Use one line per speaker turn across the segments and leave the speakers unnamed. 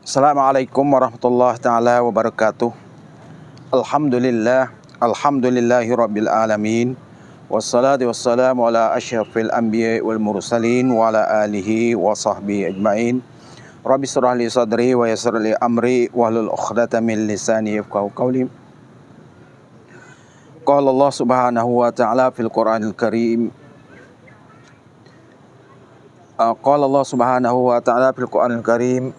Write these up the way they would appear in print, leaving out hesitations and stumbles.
Assalamualaikum warahmatullahi taala wabarakatuh. Alhamdulillahi rabbil alamin. Wassalatu wassalamu ala asyrafil anbiya'i wal mursalin wa ala alihi wa sahbihi ajmain. Rabbi shrah li sadri wa yassir li amri wahlul 'uqdatam min lisani yafqahu qawli. Qala Allah Subhanahu wa ta'ala fil Qur'anil Karim. Qala Allah Subhanahu wa ta'ala fil Qur'anil Karim.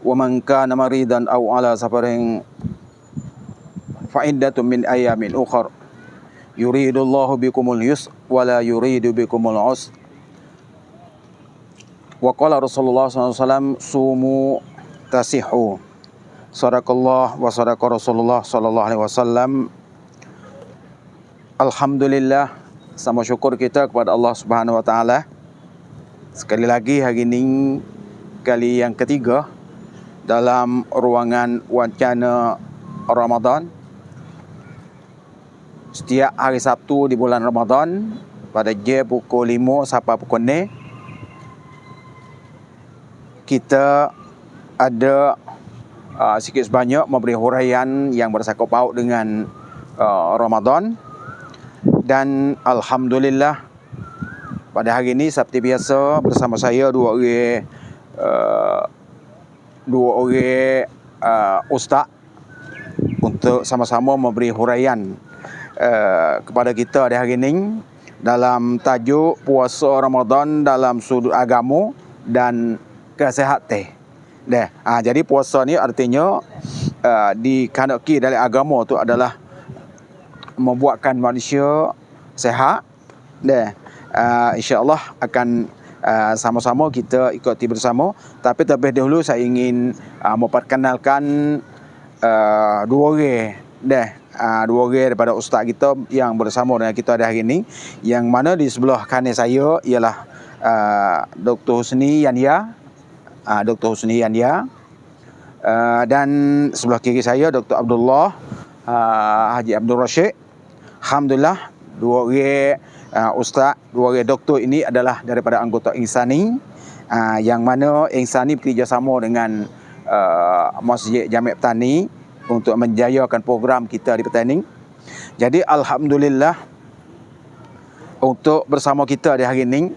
Wa man kana maridan aw ala safarin fa iddatun min ayamin ukhra. Yuridullahu bikumul yusra wa la yuridu bikumul usra. Wa qala Rasulullah SAW, sumu tasihu. Sadaqallah wa sadaqa Rasulullah sallallahu alaihi wasallam. Alhamdulillah, sama syukur kita kepada Allah Subhanahu wa taala. Sekali lagi hari ini kali yang ketiga dalam ruangan wacana Ramadan. Setiap hari Sabtu di bulan Ramadan pada jam pukul 5 sampai pukul 6 kita ada sikit sebanyak memberi huraian yang bersangkut paut dengan Ramadan. Dan alhamdulillah pada hari ini seperti biasa bersama saya dua orang ustaz untuk sama-sama memberi huraian kepada kita di hari ini dalam tajuk puasa Ramadan dalam sudut agama dan kesihatan. Jadi puasa ni artinya dikehendaki dari agama tu adalah membuatkan manusia sehat. InsyaAllah akan sama-sama kita ikuti bersama. Tapi terlebih dahulu saya ingin memperkenalkan dua orang daripada ustaz kita yang bersama dengan kita hari ini. Yang mana di sebelah kanan saya ialah Dr. Husni Yania. Dan sebelah kiri saya Dr. Abdullah Haji Abdul Rashid. Alhamdulillah, dua orang ustaz, dua orang doktor ini adalah daripada anggota Insani, yang mana Insani bekerjasama dengan Masjid Jami' Petani untuk menjayakan program kita di Petani. Jadi alhamdulillah untuk bersama kita di hari ini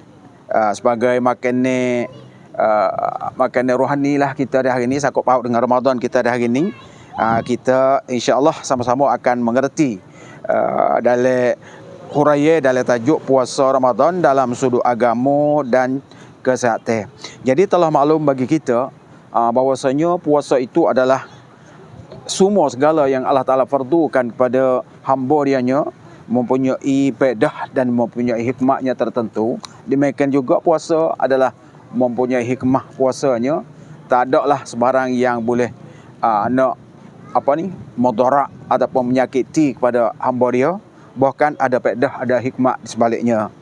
sebagai makanan rohani lah kita di hari ini, sangkut paut dengan Ramadan kita di hari ini. Kita insya-Allah sama-sama akan mengerti dalam huraian dalam tajuk puasa Ramadan dalam sudut agama dan kesihatan. Jadi telah maklum bagi kita bahwasanya puasa itu adalah semua segala yang Allah Ta'ala fardukan kepada hamba Dia-Nya, mempunyai faedah dan mempunyai hikmahnya tertentu. Demikian juga puasa adalah mempunyai hikmah puasanya. Tak ada lah sebarang yang boleh nak mudarat ataupun menyakiti kepada hamba Dia. Bahkan ada faedah, ada hikmah di sebaliknya.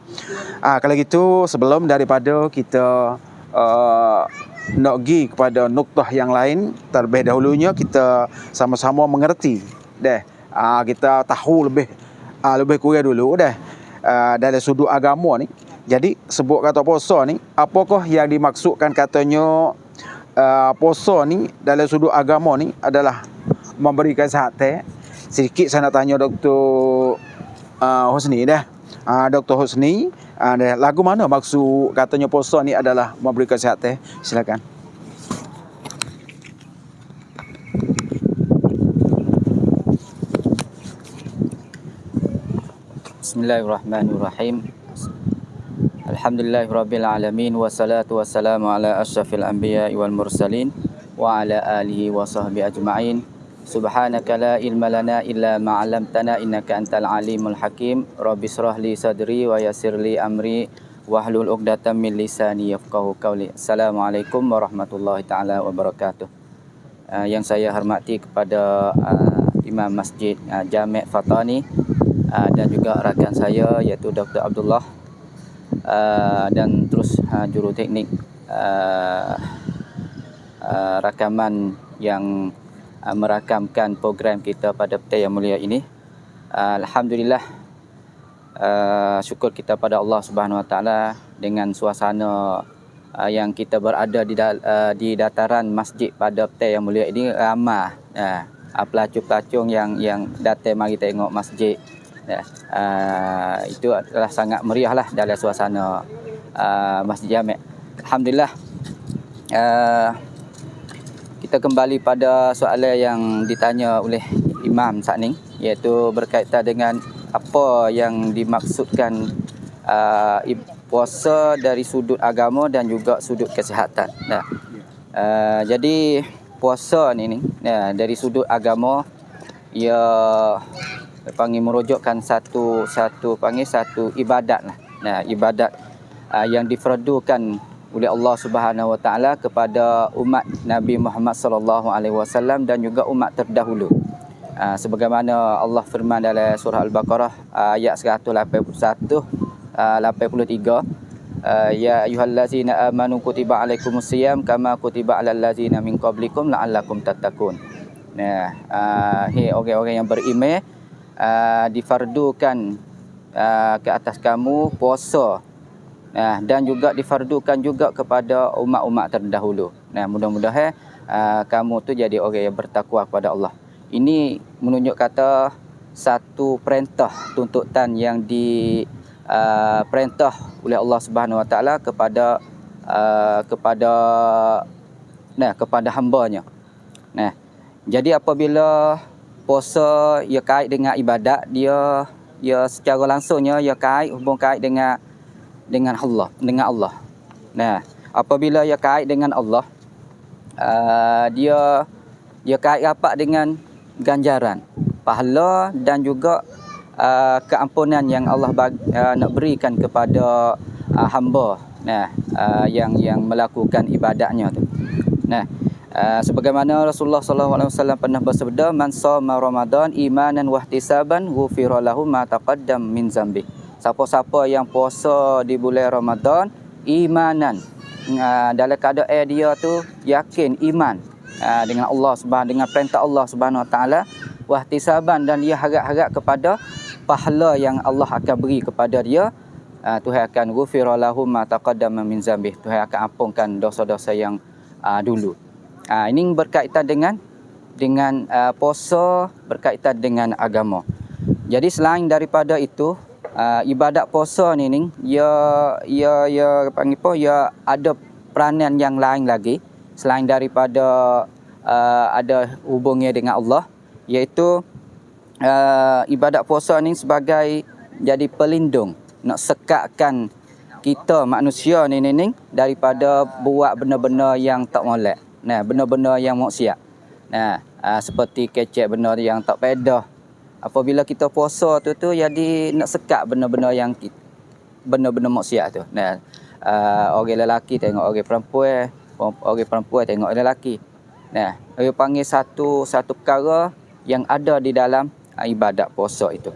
Kalau gitu, sebelum daripada kita nak pergi kepada nuktah yang lain, terlebih dahulunya kita sama-sama mengerti. Kita tahu lebih kurang dulu dari sudut agama ni. Jadi sebut kata puasa ni, apakah yang dimaksudkan katanya puasa ni dalam sudut agama ni adalah memberikan kesihatan. Sedikit saya nak tanya Dr. Husni Dr. Husni, lagu mana maksud katanya puasa ni adalah memberi kesihatan? Silakan.
Bismillahirrahmanirrahim. Alhamdulillahirabbil alamin, wassalatu wassalamu ala asyrafil anbiya'i wal mursalin wa ala alihi wa sahbihi ajma'in. Subhanaka la ilma lana illa ma 'allamtana innaka antal alimul hakim. Rabbi shrah li sadri wa yassir li amri wahlul 'uqdatam min lisani yafqahu qawli. Assalamualaikum warahmatullahi taala wabarakatuh. Yang saya hormati kepada Imam Masjid Jami' Fatani dan juga rakan saya iaitu Dr. Abdullah, dan terus juru teknik rakaman yang merakamkan program kita pada petang yang mulia ini. Alhamdulillah, syukur kita pada Allah Subhanahu Wa Taala dengan suasana yang kita berada di dataran masjid pada petang yang mulia ini ramai pelacur-pelacur yang datang mari tengok masjid. Itu adalah sangat meriah lah dalam suasana Masjid Jami'. Alhamdulillah. Kita kembali pada soalan yang ditanya oleh Imam saat ni, iaitu berkaitan dengan apa yang dimaksudkan puasa dari sudut agama dan juga sudut kesihatan. Jadi puasa ni dari sudut agama, ia panggil merujukkan satu ibadat lah. Ibadat yang difardukan oleh Allah Subhanahu Wa Taala kepada umat Nabi Muhammad sallallahu alaihi wasallam dan juga umat terdahulu. Sebagaimana Allah firman dalam surah Al-Baqarah ayat 181 83, ya ayyuhallazina amanu kutiba alaikumusiyam kama kutiba alal ladzina min qablikum la'allakum tattaqun. Orang-orang yang beriman, difardukan ke atas kamu puasa, dan juga difardukan juga kepada umat-umat terdahulu. Mudah-mudahan kamu tu jadi orang yang bertakwa kepada Allah. Ini menunjuk kata satu perintah tuntutan yang perintah oleh Allah Subhanahu Wa Taala kepada hamba-Nya. Jadi apabila puasa ia kait dengan ibadat, dia secara langsungnya ia hubung kait dengan Allah. Apabila ia kait dengan Allah, dia kait rapat dengan ganjaran, pahala dan juga keampunan yang Allah nak berikan kepada hamba yang melakukan ibadatnya tu. Sebagaimana Rasulullah SAW pernah bersabda, man shoma Ramadan imanan wa ihtisaban ghufira lahu ma taqaddam min zambi. Siapa-siapa yang puasa di bulan Ramadan imanan, dalam keadaan dia tu yakin iman dengan Allah dengan perintah Allah Subhanahu Wa Taala, wa ihtisaban, dan dia harap-harap kepada pahala yang Allah akan beri kepada dia, Tuhan akan ghufira lahu ma taqaddama min zambi. Tuhan akan ampunkan dosa-dosa yang dulu. Ini berkaitan dengan puasa, berkaitan dengan agama. Jadi selain daripada itu, ibadat puasa ni ia panggil apa, ia ada peranan yang lain lagi selain daripada ada hubungnya dengan Allah, iaitu ibadat puasa ni sebagai jadi pelindung, nak sekatkan kita manusia ni daripada buat benda-benda yang tak molek, benda-benda yang maksiat. Seperti kecek benda yang tak pedah. Apabila kita puasa tu jadi nak sekat benda-benda maksiat tu. Orang lelaki tengok orang perempuan tengok orang lelaki. Dia panggil satu perkara yang ada di dalam ibadat puasa itu.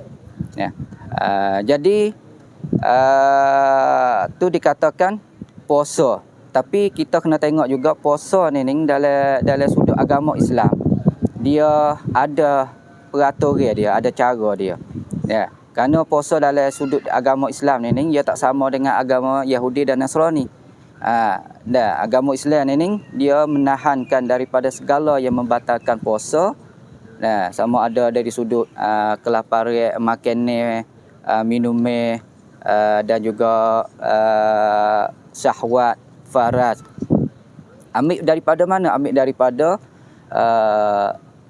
Jadi tu dikatakan puasa. Tapi kita kena tengok juga puasa ni dalam sudut agama Islam, dia ada peraturan dia, ada cara dia. Kerana puasa dalam sudut agama Islam ni dia tak sama dengan agama Yahudi dan Nasrani. Agama Islam ni dia menahankan daripada segala yang membatalkan puasa. Sama ada dari sudut kelaparan, makanan, minumnya, dan juga syahwat, faraj. Ambil daripada mana? Ambil daripada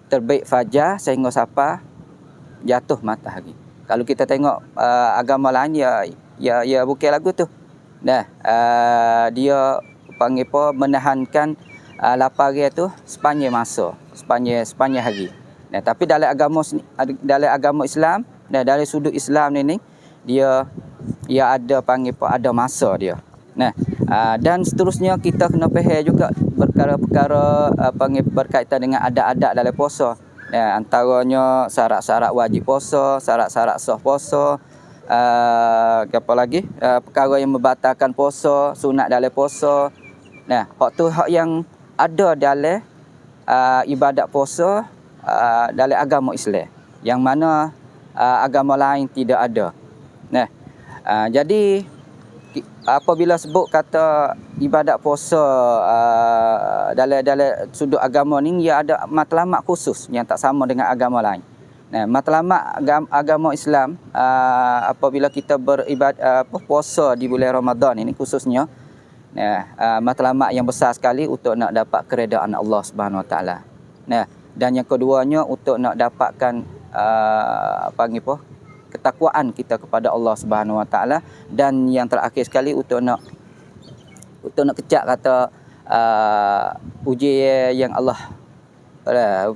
terbit fajar sehingga sampai jatuh matahari. Kalau kita tengok agama lain, ya bukan lagu tu. Dia panggil apa, menahankan laparan tu sepanjang masa, sepanjang hari. Tapi dalam agama Islam, dalam sudut Islam ni dia ada panggil apa, ada masa dia. Dan seterusnya kita kena faham juga perkara-perkara panggil berkaitan dengan adat-adat dalam puasa. Antaranya syarat-syarat wajib puasa, syarat-syarat sah puasa, apa lagi? Perkara yang membatalkan puasa, sunat dalam puasa. Hak tu hak yang ada dalam ibadat puasa dalam agama Islam, yang mana agama lain tidak ada. Jadi apabila sebut kata ibadat puasa dalam sudut agama ni, ia ada matlamat khusus yang tak sama dengan agama lain. Nah, matlamat agama Islam apabila kita puasa di bulan Ramadan ini khususnya, matlamat yang besar sekali untuk nak dapat keredaan Allah Subhanahu Wa Taala. Nah, dan yang keduanya untuk nak dapatkan ketakwaan kita kepada Allah Subhanahu Wa Taala, dan yang terakhir sekali untuk nak kecak kata uji yang Allah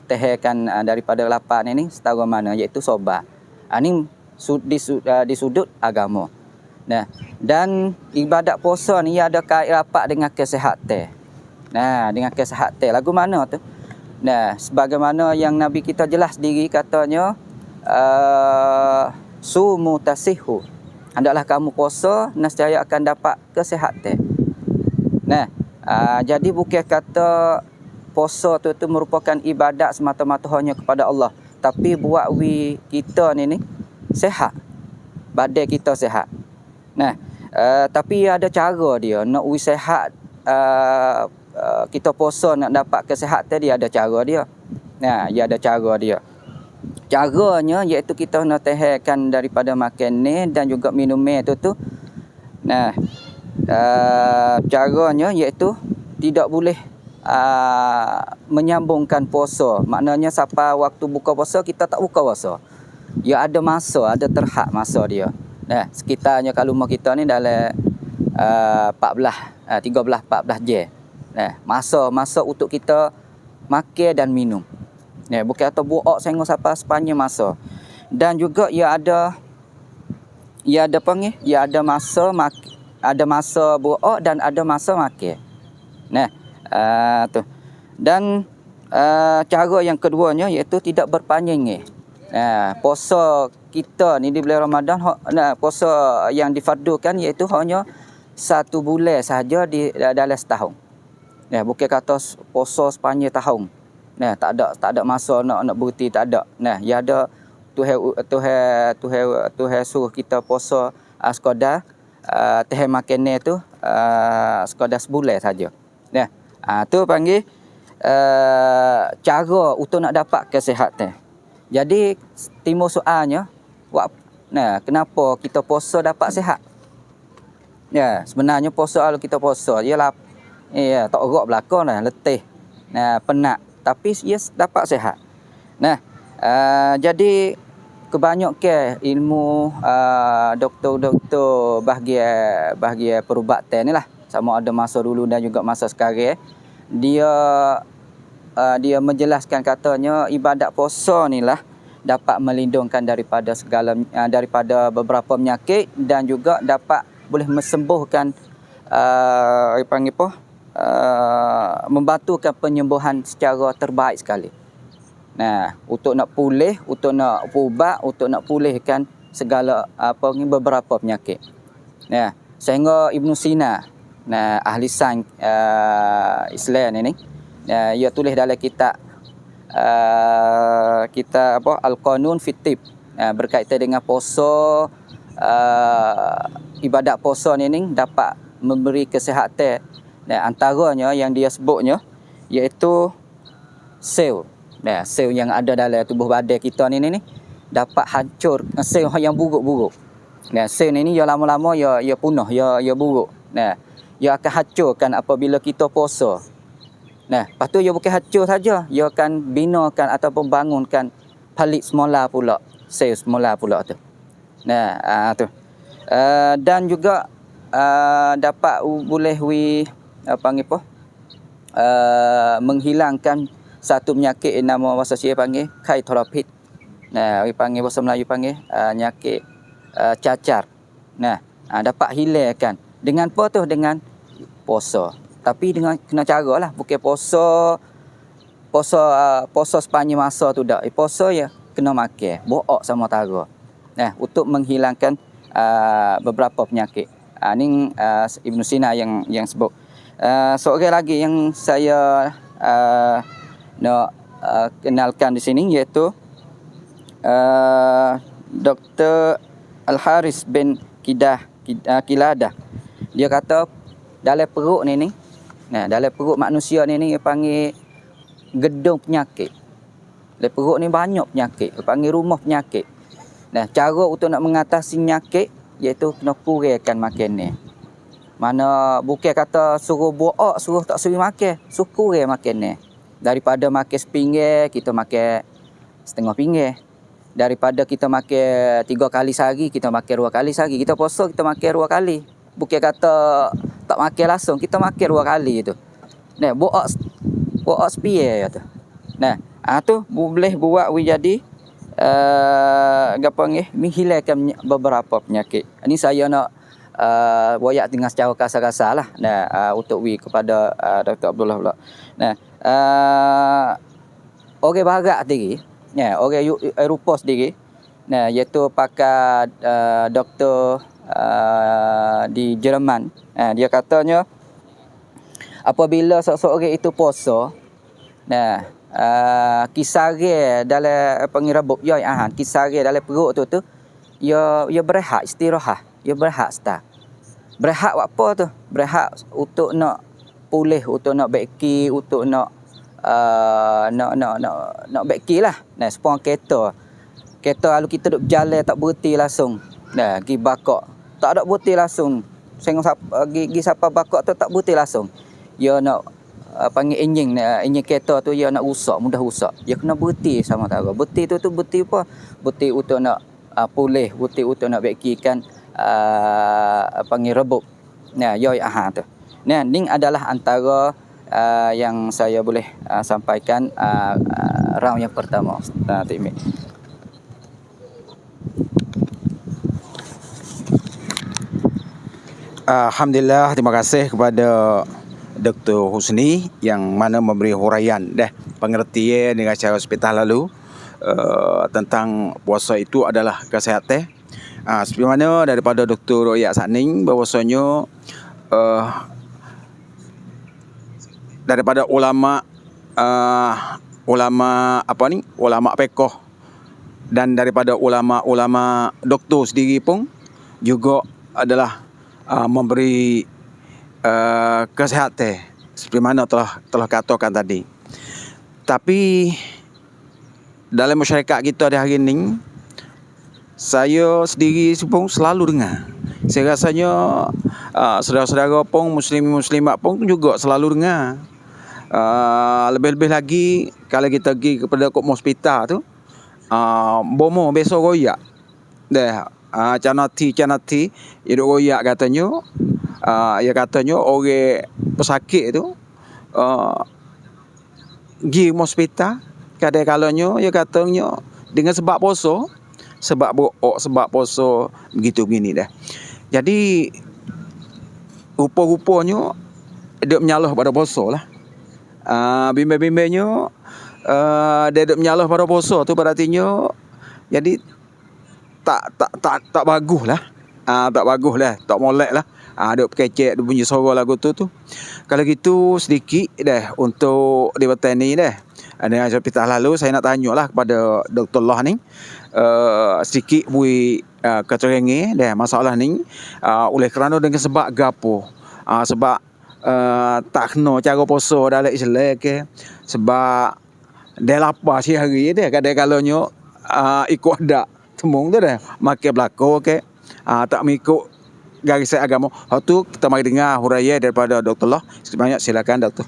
tehekan daripada lapan ini setara mana, iaitu sobat. Ini di sudut agama. Nah, dan ibadat puasa ni ada kait rapat dengan kesihatan. Nah, dengan kesihatan lagu mana tu? Nah, sebagaimana yang Nabi kita jelas diri katanya, sumu tasihu, hendaklah kamu puasa nescaya akan dapat kesihatan. Nah, jadi bukan kata puasa tu merupakan ibadat semata-mata hanya kepada Allah, tapi buat kita ni sihat, badan kita sihat. Nah, tapi ada cara dia nak sihat, kita puasa nak dapat kesihatan, dia ada cara dia. Nah, dia ada cara dia. Caranya iaitu kita nak tahankan daripada makan ni dan juga minum tu. Nah, caranya iaitu tidak boleh menyambungkan puasa. Maknanya sampai waktu buka puasa kita tak buka puasa. Dia ada masa, ada terhad masa dia. Nah, sekitarnya kalau rumah kita ni dalam 13 14 jam. Nah, masa untuk kita makan dan minum. Nah, bukan atau buak sengok sampai sepanjang masa. Dan juga ia ada masa buak dan ada masa makan. Nah, tu. Dan cara yang keduanya iaitu tidak berpanjang. Nah, puasa kita ni di bulan Ramadan, puasa yang difardukan iaitu hanya 1 bulan sahaja dalam setahun. Nah, bukan kata puasa sepanjang tahun. Nah, tak ada masa nak berhenti, tak ada. Nah, dia ada Tuhan suruh kita puasa sekadar tahan makanan tu sekadar sebulan saja. Nah, tu panggil cara untuk nak dapat kesihatan. Jadi timbul soalnya, kenapa kita puasa dapat sihat? Ya, sebenarnya puasa kalau kita puasa ialah tak gerak belakang dah, letih. Nah, penat, tapi dapat sihat. Nah, jadi kebanyakan ilmu doktor-doktor bahagian perubatan ni lah, sama ada masa dulu dan juga masa sekarang, dia menjelaskan katanya ibadat puasa ni lah dapat melindungkan daripada daripada beberapa penyakit, dan juga dapat boleh sembuhkan membantukan penyembuhan secara terbaik sekali. Nah, untuk nak pulih, untuk nak ubat, untuk nak pulihkan segala beberapa penyakit. Nah, sehingga Ibn Sina, ahli sains Islam ini, ia tulis dalam kitab Al-Qanun fi Tib, berkaitan dengan puasa, ibadat puasa ni dapat memberi kesihatan. Antaranya yang dia sebutnya iaitu sel. Sel yang ada dalam tubuh badan kita ni dapat hancur, sel yang buruk-buruk. Sel ni ia lama-lama ia punah, ia buruk. Ia akan hancurkan apabila kita puasa. Lepas tu ia bukan hancur saja, ia akan binakan ataupun bangunkan balik semula pula, sel semula pula tu. Tu. Dan juga dapat boleh menghilangkan satu penyakit yang nama bahasa Cina panggil kaitropit. Panggil bahasa Melayu panggil penyakit cacar. Dapat hilangkan dengan apa tu? Dengan puasa. Tapi dengan kena cara lah, bukan puasa sepanjang masa tu dak. Puasa ya kena makan, buak sama tara. Untuk menghilangkan beberapa penyakit. Ni Ibn Sina yang sebut. Seorang lagi yang saya nak kenalkan di sini iaitu Dr. Al-Haris bin Qiladah. Dia kata dalam perut ni, nah dalam perut manusia ni dia panggil gedung penyakit. Dalam perut ni banyak penyakit, dia panggil rumah penyakit. Nah, cara untuk nak mengatasi penyakit iaitu kena kurangkan makan ni. Mana bukan kata suruh buak, suruh tak suruh makan, suruh kurang makan ni. Daripada makan sepinggir, kita makan setengah pinggir. Daripada kita makan 3 kali sehari, kita makan 2 kali sehari. Kita puasa, kita makan 2 kali. Bukan kata tak makan langsung, kita makan 2 kali tu. Nah, buak sepia tu. Nah, tu boleh buat jadi menghilangkan beberapa penyakit. Ini saya nak wayak dengan secara kasar-kasar lah. Nah, untuk kepada Dr. Abdullah pula. Nah, orang barat sendiri, orang Eropah sendiri, nah, iaitu pakai doktor di Jerman. Dia katanya apabila seseorang itu puasa, nah, kisare dalam pengirebuk ya kisare dalam perut tu ia berehat, istirahat, ia berehat start. Berehat buat apa tu? Berehat untuk nak pulih, untuk nak beki, untuk nak beki lah. Nah, sepong kereta kalau kita duk berjalan tak berhenti langsung. Nah, pergi bakak tak ada berhenti langsung. Sengok pergi siapa bakak tu tak berhenti langsung. Dia nak panggil enjin kereta tu, dia nak rusak, mudah rusak. Dia kena berhenti sama tara. Berhenti tu berhenti apa? Berhenti untuk nak pulih, berhenti untuk nak bekikan panggil rebuk. Nah, tu. Nah, ni adalah antara yang saya boleh sampaikan round yang pertama. Tik Mik.
Alhamdulillah, terima kasih kepada Dr. Husni yang mana memberi huraian pengertian dengan cara hospital lalu tentang puasa itu adalah kesihatan. Seperti mana daripada Dr. Royak Saning bahwasanya daripada ulama ulama fiqh dan daripada ulama doktor sendiri pun juga adalah memberi kesihatan seperti mana telah katakan tadi. Tapi dalam masyarakat kita di hari ini, saya sendiri pun selalu dengar. Saya rasanya saudara-saudara pun muslimat pun juga selalu dengar. Lebih-lebih lagi kalau kita pergi kepada hospital tu, bomo besok royak. Canati dia royak katanya. Dia katanya orang pesakit tu pergi hospital kadang-kalanya dia katanya dengan sebab puasa, sebab puasa begitu begini dah. Jadi rupa-rupanya dia menyalah pada puasa lah. Bimbang-bimbangnya dia menyalah pada puasa tu berartinya jadi tak bagus lah. Tak bagus lah, tak molek lah. Duk kecek, duk bunyi suara lagu tu. Kalau gitu sedikit dah untuk di petang ni dah. Dengan hospital lalu saya nak tanyalah kepada Dr. Allah ni sedikit bui keterangan dah masalah ni oleh kerana dengan sebab gapo. Sebab tak kena cara puasa dalam Islam ke, sebab dia lapar sehari dia kadang-kalanya ikut adat temung tu dah makan belako ke, tak mengikut garis agama. Hal tu kita mari dengar huraian daripada Dr. Allah. Sebanyak silakan Doktor.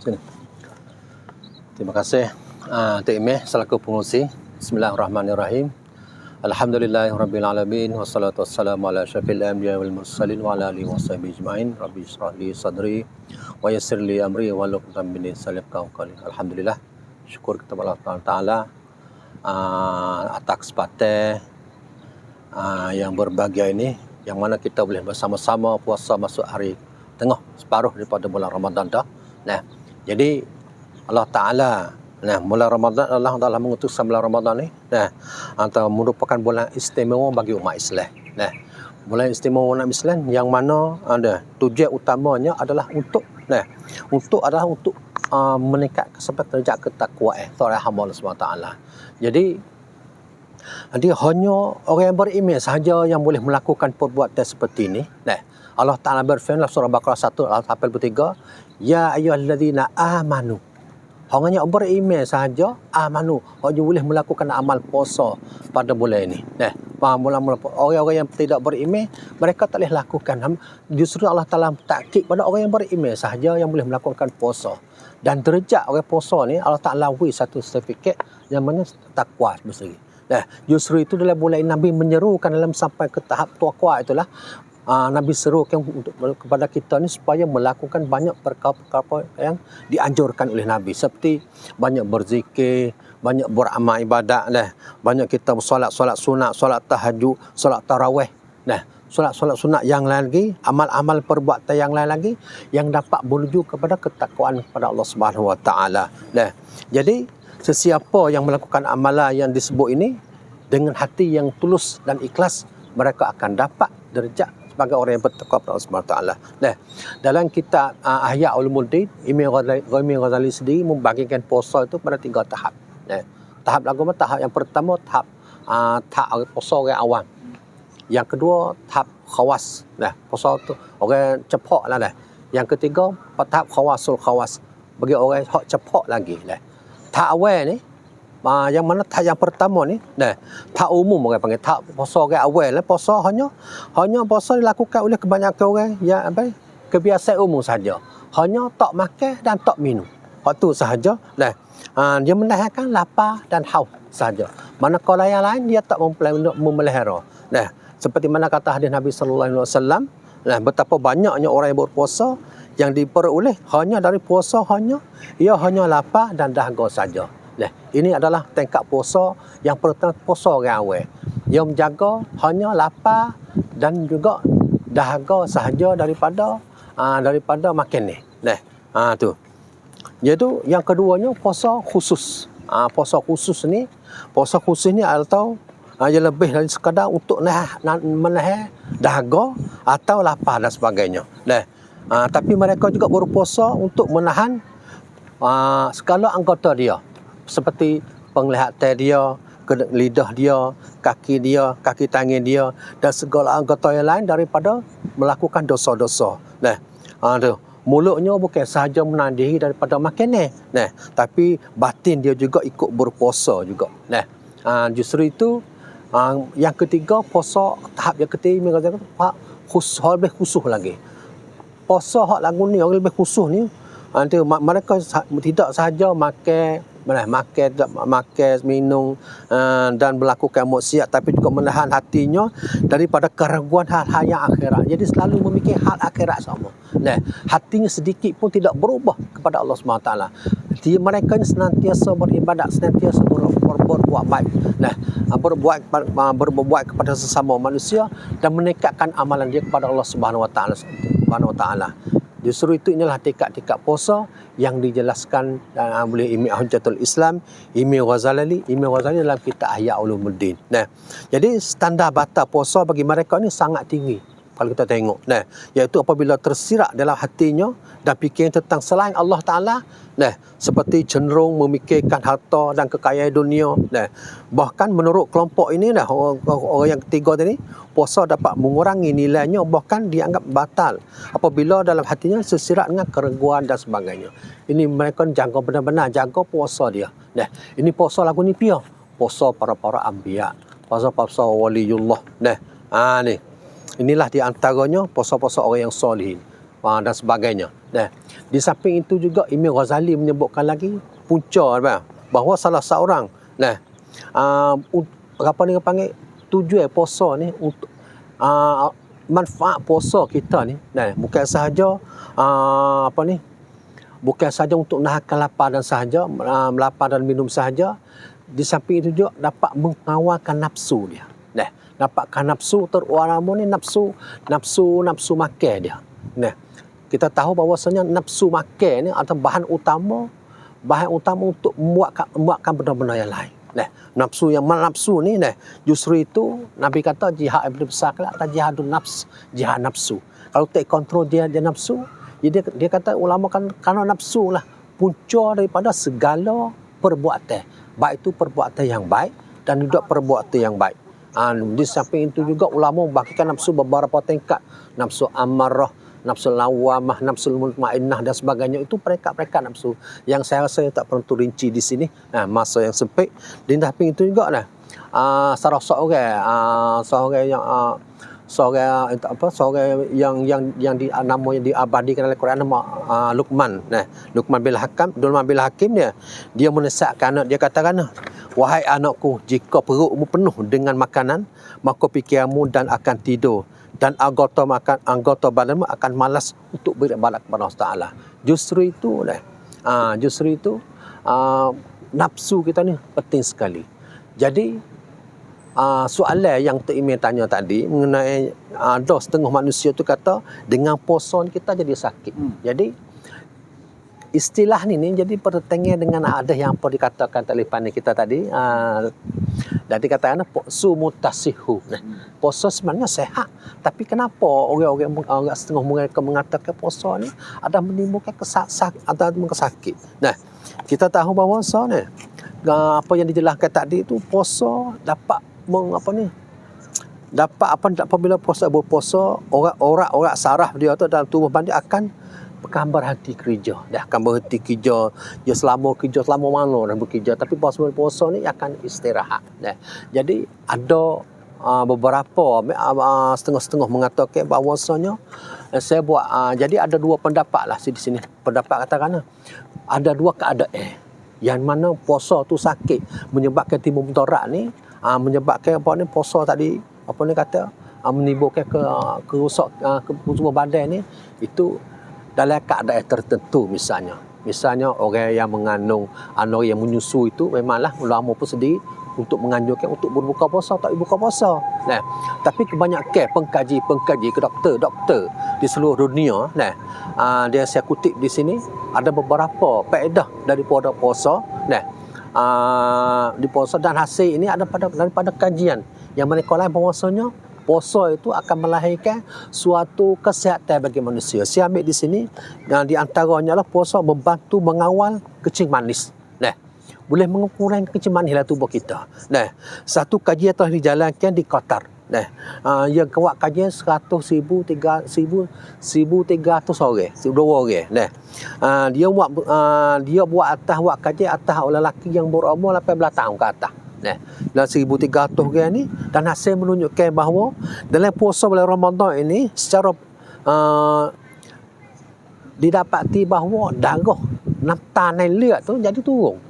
Sini. Terima kasih Tik Meh selaku pengurusi. Bismillahirrahmanirrahim. Alhamdulillahirabbil alamin wassalatu wassalamu ala asyrafil anbiya'i wal mursalin wa ala alihi washabihi ajmain. Rabbi shrah li sadri wa yassir li amri wa hlul 'uqdatam min lisani yafqahu qawli. Alhamdulillah, syukur kepada Allah Taala atas kesempatan yang berbahagia ini, yang mana kita boleh bersama-sama puasa masuk hari tengah separuh daripada bulan Ramadan dah. Nah, jadi Allah Taala bulan Ramadan, Allah Taala mengutus bulan Ramadan ni antara merupakan bulan istimewa bagi umat Islam. Bulan istimewa umat Islam yang mana ada tujuan utamanya adalah untuk meningkatkan sampai derajat ketakwaan seorang hamba Allah SWT. Jadi hanya orang yang beriman sahaja yang boleh melakukan perbuatan seperti ini. Nah, Allah Ta'ala berfirman surah Baqarah 1 ayat 83, ya ayyuhallazina amanu. Hanya beriman sahaja, amanu, hanya boleh melakukan amal puasa pada bulan ini. Nah, mula-mula orang-orang yang tidak beriman, mereka tak boleh lakukan. Justru Allah Ta'ala takkid pada orang yang beriman sahaja yang boleh melakukan puasa. Dan derajat orang puasa ni Allah Ta'ala beri satu sertifikat yang mana takwa sebesar. Nah, justru itu dalam bulan Nabi menyerukan dalam sampai ke tahap takwa itulah. Nabi serukan kepada kita ni supaya melakukan banyak perkara-perkara yang dianjurkan oleh Nabi, seperti banyak berzikir, banyak beramal ibadat, banyak kita solat sunat, solat tahajud, solat tarawih, solat sunat yang lain lagi, amal-amal perbuatan yang lain lagi yang dapat menuju kepada ketakwaan kepada Allah Subhanahu Wa Taala. Jadi sesiapa yang melakukan amalan yang disebut ini dengan hati yang tulus dan ikhlas, mereka akan dapat derajat sebagai orang yang bertakwa kepada Allah Subhanahu Wa Taala. Dalam kitab Ihya Ulumuddin, Imam Ghazali sendiri membagikan puasa itu pada 3 tahap. Tahap agama, tahap yang pertama tahap puasa orang awam. Yang kedua tahap khawas. Puasa tu orang cepat lah. Yang ketiga tahap khawasul khawas, bagi orang hak cepat lagi. Tahap awal ni yang mana tahap yang pertama ni, tahap umum orang panggil, tahap puasa orang awal, puasa hanya puasa dilakukan oleh kebanyakan orang yang kebiasaan umum saja, hanya tak makan dan tak minum, waktu sahaja. Dia menahankan lapar dan haus saja, manakala yang lain dia tak memelihara. Seperti mana kata hadis Nabi sallallahu alaihi wasallam, betapa banyaknya orang yang berpuasa yang diperoleh hanya dari puasa, ia hanya lapar dan dahaga saja. Ini adalah tingkat puasa yang pertama, puasa orang awal. Dia menjaga hanya lapar dan juga dahaga sahaja daripada makan ni. Tu. Iaitu yang keduanya puasa khusus. Puasa khusus ni atau ia lebih dari sekadar untuk menahan dahaga atau lapar dan sebagainya. Tapi mereka juga berpuasa untuk menahan segala anggota dia, seperti penglihatan dia, lidah dia, kaki tangan dia dan segala anggota yang lain daripada melakukan dosa-dosa. Mulutnya bukan sahaja menahan diri daripada makanan, tapi batin dia juga ikut berpuasa juga. Justru itu yang ketiga, puasa tahap yang ketiga lebih khusus lagi. Puasa hak lagu ni orang lebih khusus ni, mereka tidak sahaja makan, minum dan melakukan maksiat, tapi juga menahan hatinya daripada keraguan hal-hal yang akhirat. Jadi selalu memikir hal akhirat sama. Hatinya sedikit pun tidak berubah kepada Allah SWT. Mereka ini senantiasa beribadat, senantiasa berbuat baik. Berbuat kepada sesama manusia dan meningkatkan amalan dia kepada Allah Subhanahu Wa Taala. Justru itu inilah tingkat-tingkat puasa yang dijelaskan oleh Imam Hujjatul Islam, Imam Ghazali dalam kitab Ihya Ulumuddin. Jadi standar batas puasa bagi mereka ni sangat tinggi kalau kita tengok. Iaitu apabila tersirat dalam hatinya dan fikir tentang selain Allah Ta'ala, seperti cenderung memikirkan harta dan kekayaan dunia. Bahkan menurut kelompok ini, orang yang ketiga tadi, puasa dapat mengurangi nilainya, bahkan dianggap batal apabila dalam hatinya tersirat dengan keraguan dan sebagainya. Ini mereka jaga benar-benar, jaga puasa dia. Ini puasa lagu ni pia, puasa para anbiya, puasa waliullah. Ni inilah di antaranya puasa-puasa orang yang solihin dan sebagainya. Di samping itu juga Imam Ghazali menyebutkan lagi punca bahawa salah seorang apa ni panggil tujuan puasa ni untuk manfaat puasa kita ni, bukan sahaja bukan sahaja untuk nahankan lapar dan sahaja melapar dan minum sahaja. Di samping itu juga dapat mengawalkan nafsu dia. Dapatkan nafsu terutama ni nafsu makan dia. Kita tahu bahawasanya nafsu makan ni adalah bahan utama untuk membuatkan benda-benda yang lain. Nafsu yang nafsu ni justru itu Nabi kata jihad yang paling besar adalah jihadun nafs, jihad nafsu. Kalau tak kontrol dia nafsu, dia kata ulama kan kerana nafsu lah punca daripada segala perbuatan. Baik itu perbuatan yang baik dan juga perbuatan yang baik. Di samping itu juga ulama membagikan nafsu beberapa tingkat. Nafsu amarah, nafsu lawamah, nafsu mutmainnah dan sebagainya. Itu peringkat-peringkat nafsu yang saya rasa tak perlu rinci di sini. Masa yang sempit. Di samping itu juga salah seorang yang namanya diabadikan oleh Quran nama Luqman. Luqman bin Hakim dia menasihatkan anak, dia katakan, wahai anakku, jika perutmu penuh dengan makanan, maka fikirmu dan akan tidur, dan anggota badanmu akan malas untuk beribadat kepada Allah Taala. Justru itu nafsu kita ni penting sekali. Jadi soalan yang Tok Imeh tanya tadi mengenai ada setengah manusia tu kata dengan puasa kita jadi sakit. Jadi istilah ni jadi bertengah dengan ada yang apa dikatakan telefon kita tadi. Jadi katakan puasa mutasihu. Puasa sebenarnya sehat, tapi kenapa orang setengah mereka mengatakan puasa ni ada menimbulkan sakit. Kita tahu bahawa apa yang dijelaskan tadi itu puasa dapat apabila berpuasa orang saraf dia tu dalam tubuh dia akan berhenti kerja. Dia akan berhenti kerja. Dia selama mana dan bekerja, tapi puasa ni akan istirahat. Jadi ada beberapa setengah-setengah mengatakan bahawasanya saya buat jadi ada dua pendapat lah di sini. Pendapat katakan ada dua keadaan yang mana puasa tu sakit menyebabkan timbul mudarat ni, menyebabkan puasa tadi menimbulkan kerusak semua badan ni, itu dalam keadaan tertentu. Misalnya orang yang mengandung anak yang menyusu itu memanglah ulama pun sedih untuk menganjurkan untuk berbuka puasa atau buka puasa. Tapi kebanyakan pengkaji ke doktor di seluruh dunia, dia saya kutip di sini ada beberapa faedah daripada puasa. Di puasa dan hasil ini ada daripada kajian yang menilai bahawasanya puasa itu akan melahirkan suatu kesihatan bagi manusia. Saya ambil di sini yang di antaranya lah puasa membantu mengawal kencing manis. Boleh mengurangi kencing manis dalam tubuh kita. Satu kajian telah dijalankan di Qatar. Yang buat kajian 100,000 1,300 orang, 2 orang. Dia buat kajian atas lelaki yang berumur 18 tahun ke atas. Dalam 1,300 orang ni, dan hasil menunjukkan bahawa dalam puasa bulan Ramadan ini secara didapati bahawa darah tanah liat tu jadi turun.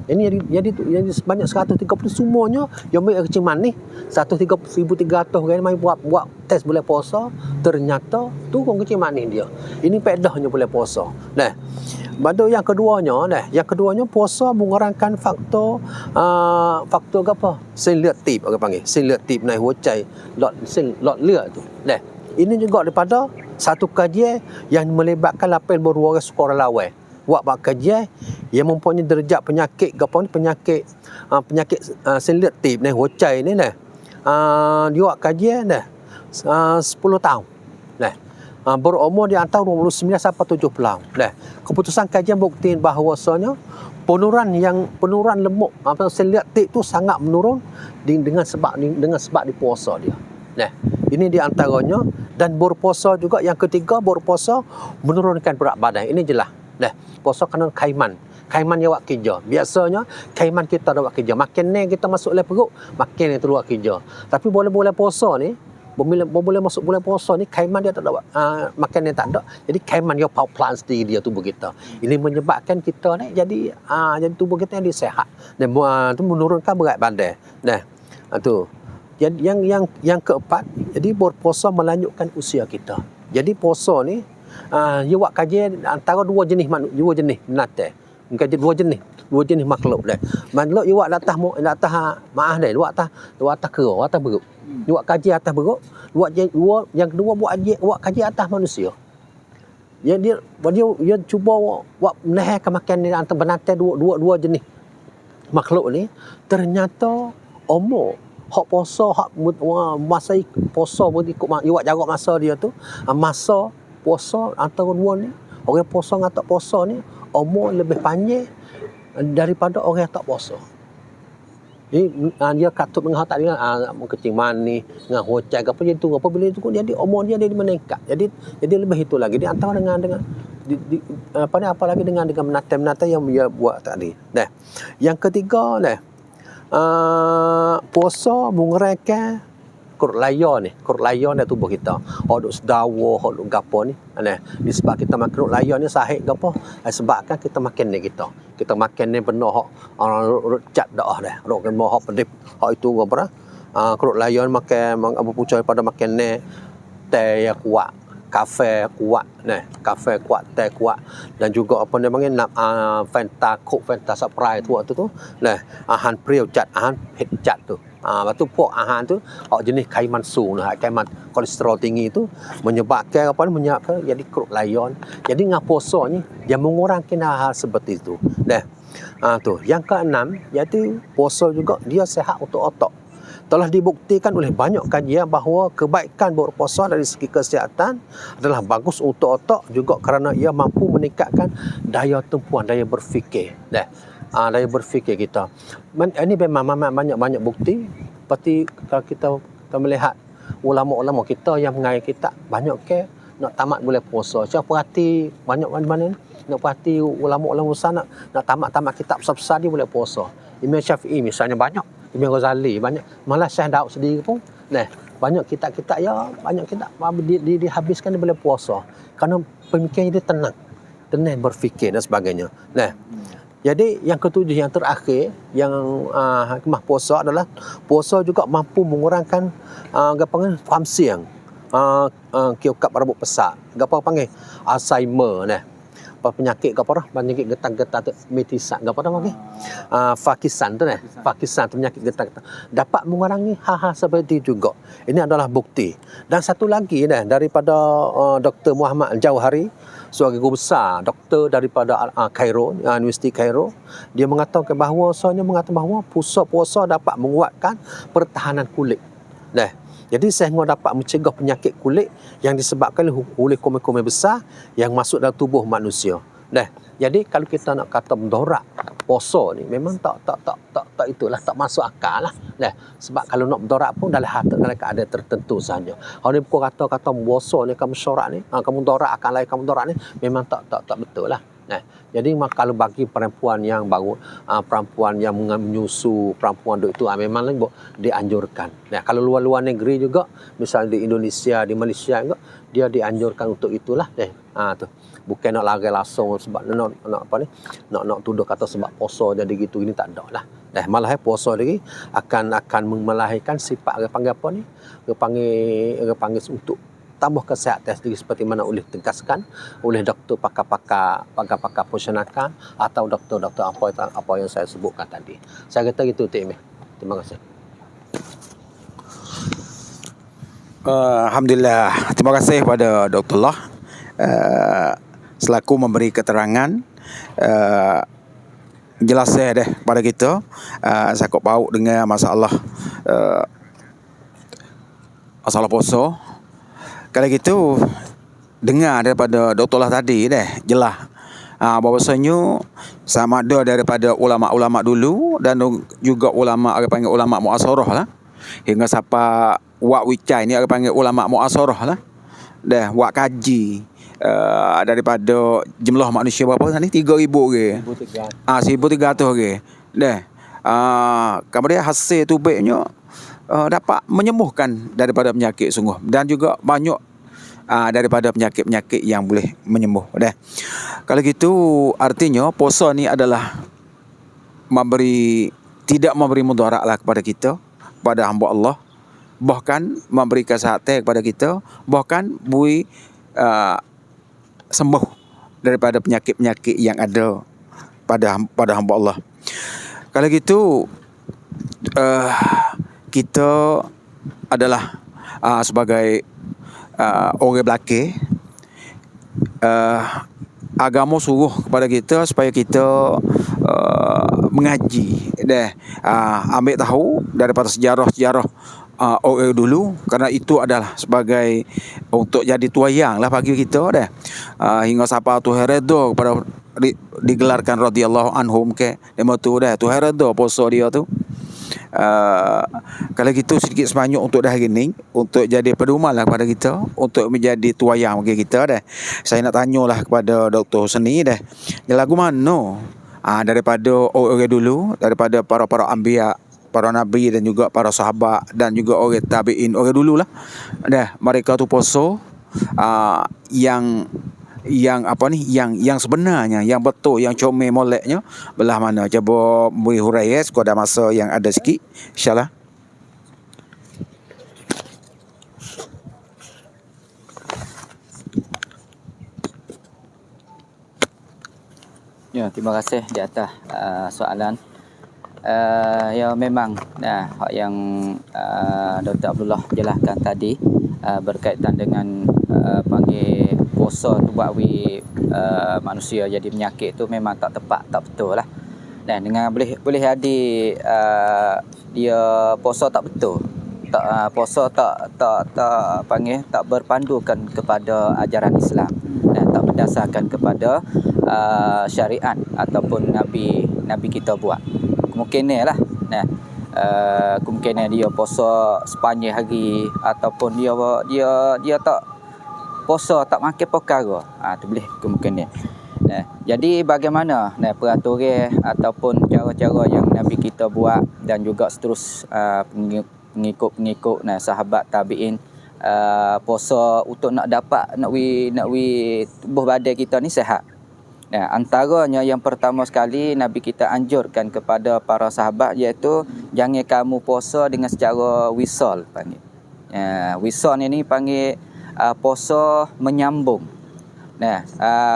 Ini jadi sebanyak 130 semuanya yang ambil kencing manis 1,300 orang mai buat test bulan puasa, ternyata turun kencing manis dia. Ini faedahnya bulan puasa. Pada yang keduanya puasa mengurangkan faktor apa? Sel tip orang panggil. Sel tip naik hocai lot liat tu. Ini juga daripada satu kajian yang melibatkan 8 orang sekolah lawan. Buat kajian yang mempunyai derajat penyakit penyakit selit tip ni hocai ni dia buat kajian 10 tahun berumur di antara 29 sampai 70 tahun. Keputusan kajian buktiin bahawasanya penurunan lemuk selit tip tu sangat menurun dengan sebab dipuasa dia. Ini di antaranya. Dan berpuasa juga yang ketiga, berpuasa menurunkan berat badan. Ini jelas. Puasa kena kaiman yang buat kerja. Biasanya kaiman kita dah buat kerja. Makin ni kita masuk dalam perut, makin yang keluar kerja. Tapi boleh puasa ni, boleh masuk bulan puasa ni, kaiman dia tak ada, makan dia tak ada. Jadi kaiman dia power plant sendiri dia tubuh kita. Ini menyebabkan kita ni jadi tubuh kita jadi sehat. Dan tu menurunkan berat badan. Tu. Yang keempat, jadi berpuasa melanjutkan usia kita. Jadi puasa ni dia buat kajian antara dua jenis binatang. Kaji dua jenis makhluk dah. Makhluk dia buat atas kera, atas beruk. Dia buat kajian atas beruk, yang kedua buat kajian atas manusia. Dia cuba buat menahan makan ni antara binatang dua jenis makhluk ni. Ternyata umur hak puasa, masa puasa ikut dia buat jarak masa dia tu, masa puasa antara dua ni, orang puasa dengan tak puasa ni, umur lebih panjang daripada orang yang tak puasa. Jadi dia katut dengan tak dia kecing manis dengan hocai apa jadi tu apa bila itu jadi umur dia meningkat. Jadi lebih itu lagi di antara dengan apa lagi dengan menata yang dia buat tadi. Nah, yang ketiga puasa mengurangkan kurut layar ni tubuh kita. Duk sedawa, duk gapo ni. Disebab kita makan kurut layar ni sahih gapo? Sebabkan kita makan ni kita. Kita makan ni benar cat dah dah. Rok kan mau pedip. Itu apa dah? Kurut layar makan apa pucai pada makan ni teh yang kuat, kafe kuat kafe kuat, teh kuat dan juga apa dia panggil Fanta Coke, Fanta Sprite tu. Ahan priu cat, ahan ผ็ด cat tu. Lepas tu pok ahan tu jenis kaiman sung kaiman kolesterol tinggi tu menyebabkan jadi kurut layon. Jadi dengan puasa ni dia mengurangkan hal seperti itu. Tu. Yang keenam iaitu puasa juga dia sihat untuk otak. Telah dibuktikan oleh banyak kajian bahawa kebaikan berpuasa dari segi kesihatan adalah bagus untuk otak juga kerana ia mampu meningkatkan daya tempuhan, daya berfikir. Daya berfikir kita. Ini memang banyak bukti. Seperti kalau kita melihat ulama-ulama kita yang mengajar kita banyak ke nak tamat boleh puasa. Saya perhati banyak mana nak perhati ulama-ulama besar nak tamat kitab besar-besar dia boleh puasa. Imam Syafi'i misalnya banyak, Imam Ghazali banyak, malah Syekh Daud sendiri pun banyak kitab-kitab banyak kitab dihabiskan dia boleh puasa. Kerana pemikiran dia tenang berfikir dan sebagainya. Jadi yang ketujuh yang terakhir yang hikmah puasa adalah puasa juga mampu mengurangkan faham siang, kiukap rambut besar, panggil Alzheimer penyakit penyakit getah-getah tu metisan panggil fakisan tu fakisan tu penyakit getah-getah dapat mengurangi hal-hal seperti itu juga. Ini adalah bukti. Dan satu lagi daripada Dr. Muhammad Al-Jauhari, sebagai guru besar doktor daripada Cairo, Universiti Cairo, dia mengatakan bahawa puasa dapat menguatkan pertahanan kulit. Jadi sehingga dapat mencegah penyakit kulit yang disebabkan oleh kuman-kuman besar yang masuk dalam tubuh manusia. Jadi kalau kita nak kata mudarat puasa ni memang tak itulah, tak masuk akal lah. Sebab kalau nak mudarat pun dalam keadaan tertentu sahaja. Orang ni pun kata puasa ni kamu syarat ni, kamu mudarat akan lain kamu mudarat ni memang tak betul lah. Jadi kalau bagi perempuan yang baru, perempuan yang menyusu, perempuan itu memang dianjurkan. Kalau luar-luar negeri juga, misalnya di Indonesia, di Malaysia juga, dia dianjurkan untuk itulah. Tu. Bukan nak lari langsung sebab nak tuduh kata sebab puasa jadi gitu, ini tak ada lah. Malah puasa lagi akan melahirkan sifat dia panggil apa ni? Dia panggil untuk tambah kesihatan sendiri seperti mana oleh tegaskan oleh doktor pakar-pakar penyanakan atau doktor-doktor apa yang saya sebutkan tadi. Saya kata gitu Tik Meh. Terima kasih.
Alhamdulillah. Terima kasih kepada Dr. Allah selaku memberi keterangan jelas kepada kita sakut paut dengan masalah puasa. Kalau gitu dengar daripada Dr. Allah tadi jelas bahawasanya sama ada daripada ulama-ulama dulu dan juga ulama panggil ulama muasarah lah, hingga siapa wak wicai ni panggil ulama muasarah lah, wak kaji daripada jumlah manusia berapa tadi 3,000 ke 1,300 ke kemudian hasil tubiknya dapat menyembuhkan daripada penyakit sungguh dan juga banyak daripada penyakit-penyakit yang boleh menyembuh. Kalau gitu artinya puasa ni adalah tidak memberi mudarat lah kepada kita, kepada hamba Allah, bahkan memberi kesihatan kepada kita, bahkan boleh sembuh daripada penyakit-penyakit yang ada pada hamba Allah. Kalau gitu kita adalah sebagai orang belakang, agama suruh kepada kita supaya kita mengaji ambil tahu daripada sejarah-sejarah orang dulu, kerana itu adalah sebagai untuk jadi tuayang lah bagi kita hingga siapa Tuhan redha kepada digelarkan radhiyallahu anhum ke demo tu dah Tuhan redha puasa dia tu. Kalau gitu sedikit sebanyak untuk dah hari ni, untuk jadi pedoman lah kepada kita, untuk menjadi tuayang bagi kita dah. Saya nak tanyalah kepada Dr. Husni dah, lagu mana daripada orang dulu, daripada para anbiya, para nabi dan juga para sahabat dan juga orang tabi'in, orang dululah dah, mereka tu puasa yang sebenarnya, yang betul, yang comel moleknya belah mana? Cuba beri huraian sekadar masa yang ada sikit, insyaallah.
Ya, terima kasih di atas soalan. Ya memang hak yang Dr. Abdullah jelaskan tadi berkaitan dengan panggil puasa tu buat manusia jadi penyakit tu memang tak tepat, tak betul lah. Dan dengan boleh jadi dia puasa tak betul. Puasa tak panggil tak berpandukan kepada ajaran Islam, dan tak berdasarkan kepada syariat ataupun nabi kita buat. Kemungkinan lah kemungkinan dia puasa sepanjang hari ataupun dia tak puasa, tak makan perkara, tu boleh kemungkinan. Jadi bagaimana peraturan ataupun cara-cara yang nabi kita buat dan juga seterus pengikut-pengikut sahabat tabi'in puasa untuk nak dapat nak tubuh badan kita ni sihat. Antaranya yang pertama sekali Nabi kita anjurkan kepada para sahabat, iaitu jangan kamu puasa dengan secara wisal panggil. Wisal ini panggil puasa menyambung.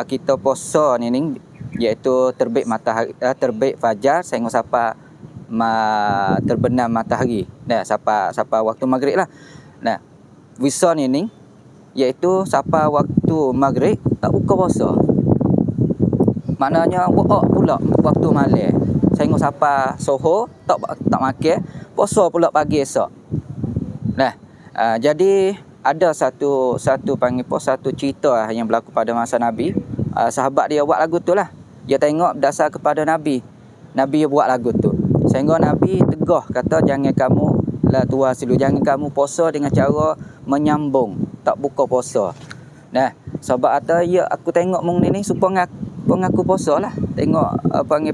Kita puasa ni iaitu terbit matahari, terbit fajar sehingga sampai terbenam matahari. Sampai waktu maghrib lah. Wisal ini iaitu sampai waktu maghrib tak buka puasa. Maknanya buat pula waktu malam sehingga sampai soho tak makan, puasa pula pagi esok. Jadi ada satu panggil puasa, satu cerita yang berlaku pada masa Nabi. Sahabat dia buat lagu tu lah. Dia tengok berdasar kepada Nabi buat lagu tu. Sehingga Nabi tegah kata jangan kamu tua silu, jangan kamu puasa dengan cara menyambung, tak buka puasa. Sahabat kata, ya aku tengok mung ni supaya ngaku puasa lah. Tengok panggil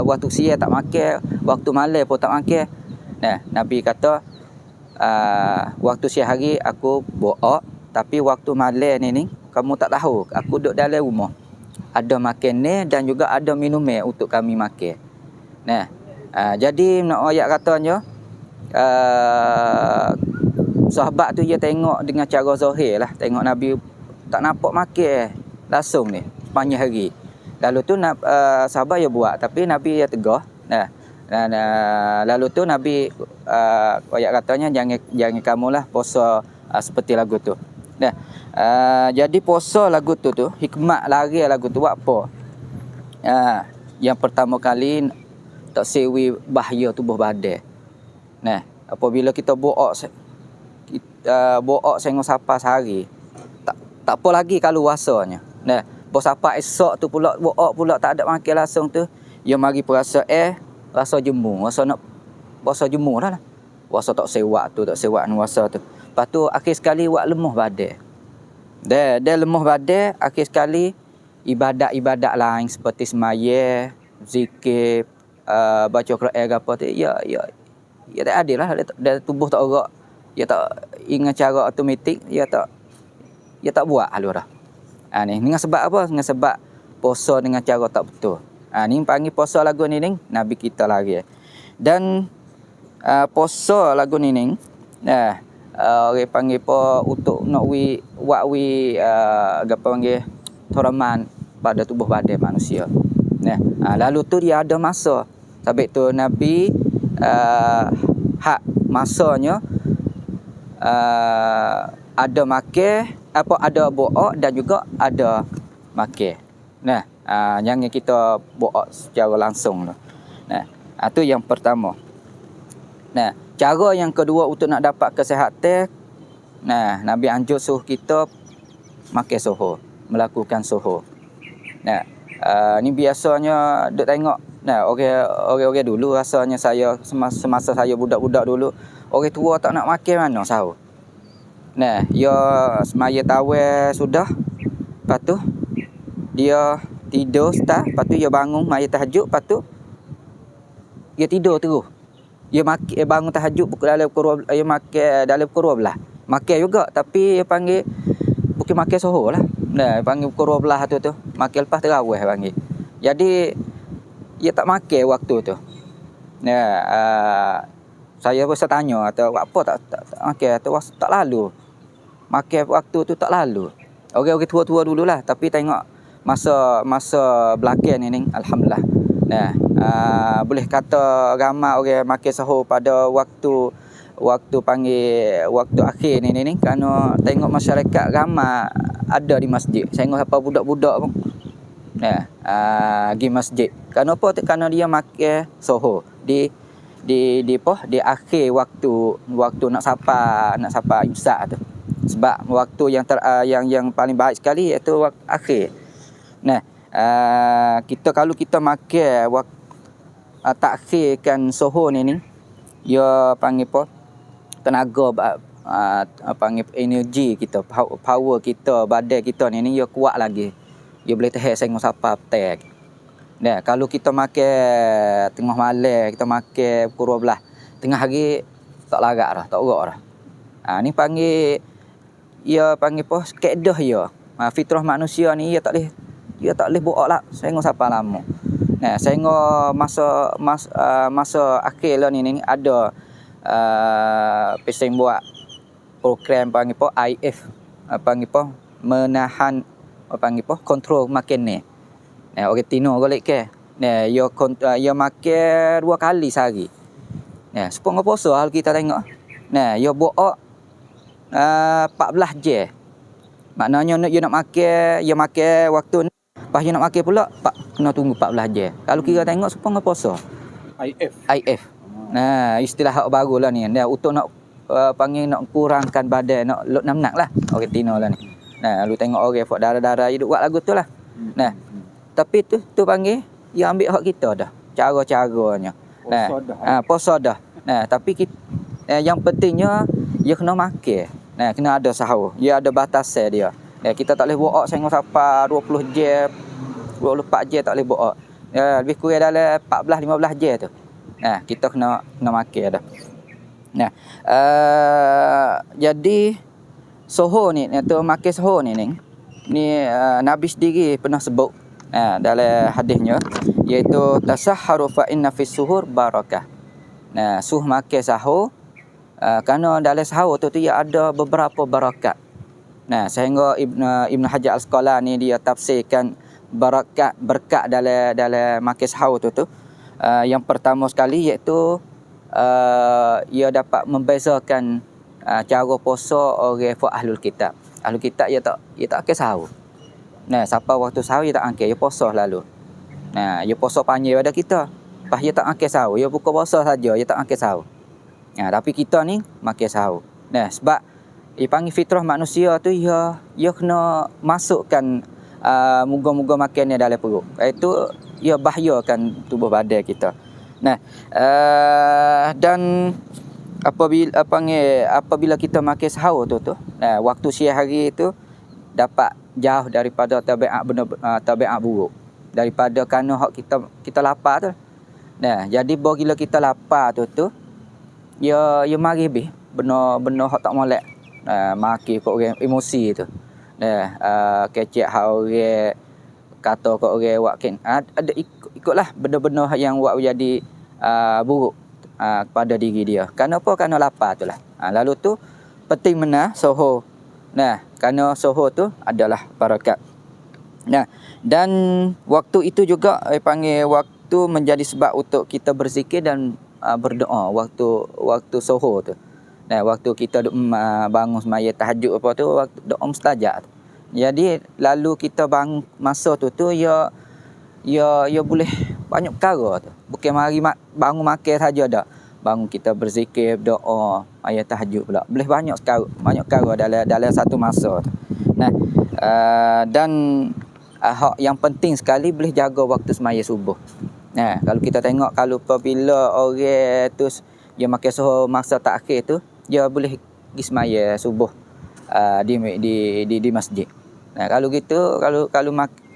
waktu siang tak makan, waktu malam pun tak makan. Nabi kata waktu siang hari aku buat, tapi waktu malam ni kamu tak tahu, aku duduk dalam rumah. Ada makan ni dan juga ada minum untuk kami makan. Jadi nak ayat katanya sahabat tu dia tengok dengan cara zahir lah, tengok Nabi tak nampak makan langsung ni sepanjang hari. Lalu tu sahabat dia buat, tapi Nabi dia tegah. Lalu tu Nabi ayat katanya jangan kamulah puasa seperti lagu tu. Jadi puasa lagu tu hikmat lari lagu tu buat apa? Yang pertama kali tak sewi bahaya tubuh badan. Apabila kita buat sehingga sampai sehari, tak apa lagi kalau puasanya. Bos apa esok tu pula buat pula tak ada makan langsung tu, dia mari perasa rasa jemu, rasa nak puasa jemu dah lah. Puasa tak sewak puasa tu. Lepas tu akhir sekali buat lemah badan. Dia lemah badan, akhir sekali ibadat-ibadat lain seperti semaya, zikir, baca Quran ke apa tu, ya tak adil lah. Dia tubuh tak gerak, dia tak ingat cara automatik, dia tak buat halu dah. Ni dengan sebab apa? Dengan sebab puasa dengan cara tak betul. Ni panggil puasa lagu ni Nabi kita lagi. Dan puasa lagu ni orang panggil apa untuk nak apa panggil teraman pada tubuh badan manusia. Lalu tu dia ada masa. Sebab tu Nabi hak masanya ada makan, ada buat dan juga ada makan. Jangan kita buat secara langsung. Tu yang pertama. Cara yang kedua untuk nak dapat kesihatan, Nabi anjur suruh kita makan suhur, melakukan suhur. Ni biasanya duk tengok. Nah, orang dulu rasanya saya semasa saya budak-budak dulu, orang tua tak nak makan mana sahur. Nah, dia semaya tawar sudah. Lepas tu dia tidur start, lepas tu dia bangun maya tahajud, lepas tu dia tidur terus. Dia bangun tahajud dalam pukul 12, dia makan dalam pukul 12. Makan juga tapi dia panggil bukan makan sahur lah. Nah, dia panggil pukul 12 tu. Makan lepas tarawih panggil. Jadi dia tak makan waktu tu. Nah, saya pun tanya atau apa tak makan atau tak lalu. Makan waktu tu tak lalu. Orang-orang tua-tua dululah, tapi tengok masa belakang ni alhamdulillah. Nah, boleh kata ramai orang makan sahur pada waktu panggil waktu akhir ni kerana tengok masyarakat ramai ada di masjid. Tengok apa budak-budak pun. Nah, pergi masjid. Kenapa? Kerana dia makan sahur di akhir waktu nak sapa imsak tu. Sebab waktu yang paling baik sekali iaitu waktu akhir. Nah, kalau kita makan takhirkan sahur ni dia panggil apa? Tenaga panggil energi kita, power kita, badan kita ni dia kuat lagi. Dia boleh tahan sengok sapa petai. Nah, kalau kita makan tengah malam, kita makan pukul 12, tengah hari tak larat dah, tak urat dah. Ni panggil apa? Kaedah dia. Fitrah manusia ni dia tak boleh buat lah sengok sapa lama. Nah, sengok masa akhir lah ni ada pesan buat program panggil apa? IF panggil apa? Menahan panggil apa? Kontrol makan ni. Nah, orang Tino golek ke. Nah, dia makan 2 kali sehari. Nah, sepuluh puasa hal kita tengok. Nah, dia buat 14 jam. Maknanya dia nak makan, dia makan waktu ni. Lepas dia nak makan pula, kena tunggu 14 jam. Kalau kira tengok sepuluh puasa. IF. Nah, istilah hak baru lah ni. Nah, untuk nak panggil nak kurangkan badan, nak lot namnak lah. Orang Tino lah ni. Nah, lu tengok orang fok darah-darah hidup buat lagu tu lah. Nah, tapi tu panggil dia ambil hak kita dah. Cara-caranya. Nah, puasa dah. Nah, tapi yang pentingnya dia kena makan. Nah, kena ada sahur. Dia ada batasan dia. Nah, kita tak boleh buat sengok sapa 20 jam, 24 jam tak boleh buat. Lebih kurang dalam 14-15 jam tu. Nah, kita kena makan dah. Nah, jadi sahur ni atau makan sahur ni Nabi sendiri pernah sebut dalam hadisnya iaitu tasahharu fa inna fis suhur barakah. Nah, makan sahur kerana dalam sahur tu dia ada beberapa barakat. Nah, sehingga Ibn Hajar Al-Asqalani dia tafsirkan berkat dalam makan sahur tu. Yang pertama sekali iaitu ia dapat membezakan cara puasa orang ahlul kitab. Ahlul kitab dia tak akan sahur. Nah, siapa waktu sahur dia tak angkat, dia puasa lalu. Nah, dia puasa panjang pada kita. Lepas dia tak angkat sahur, dia buka puasa saja, dia tak angkat sahur. Nah, tapi kita ni makan sahur. Nah, sebab panggil fitrah manusia tu dia kena masukkan muga-muga makan dalam perut. Itu ia bahayakan tubuh badan kita. Nah, dan apabila kita makan sahur tu, nah, waktu siang hari tu dapat jauh daripada tabiat buruk, daripada kerana hak kita lapar tu. Nah, jadi bila kita lapar tu ya mari benda hak tak molek. Maki kok orang emosi tu. Nah, kecek hak orang kata kok orang buat ada ikutlah benda-benda yang buat jadi buruk kepada diri dia. Kenapa? Kerana lapar itulah. Lalu tu penting mana sahur. Nah, kerana sahur tu adalah barakat. Nah, dan waktu itu juga panggil waktu menjadi sebab untuk kita berzikir dan berdoa waktu sahur tu. Nah, waktu kita bangun semaya tahajud apa tu, waktu doa mustajab. Jadi lalu kita bangun masa tu ya boleh banyak perkara tu. Bukan mari bangun makan saja dak. Bangun kita berzikir, berdoa, ayat tahajud pula. Boleh banyak perkara dalam satu masa tu. Nah, dan hak yang penting sekali boleh jaga waktu semaya subuh. Nah, kalau kita tengok kalau apabila orang tu dia makan subuh masa takhir tu, dia boleh pergi semaya subuh di masjid. Nah, kalau gitu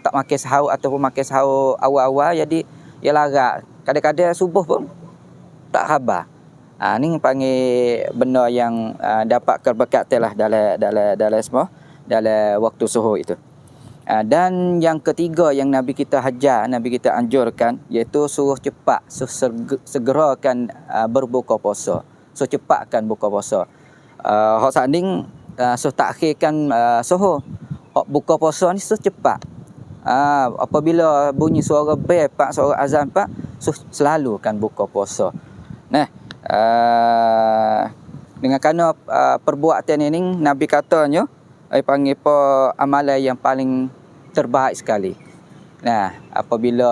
tak makan sahur ataupun makan sahur awal-awal jadi dia larat. Kadang-kadang subuh pun tak khabar. Ni panggil benda yang dapat keberkatan lah dalam semua dalam waktu suhur itu. Dan yang ketiga yang Nabi kita hajar, Nabi kita anjurkan, iaitu suruh cepat, segerakan berbuka puasa. Suruh cepatkan buka puasa. Hak sanding suruh takhirkan suhur. Hak buka puasa ni suruh cepat. Apabila bunyi suara bel pak, suara azan pak, suruh selalu kan buka puasa. Nah, dengan kerana perbuatan ini Nabi katanya panggil apa amalan yang paling terbaik sekali. Nah, apabila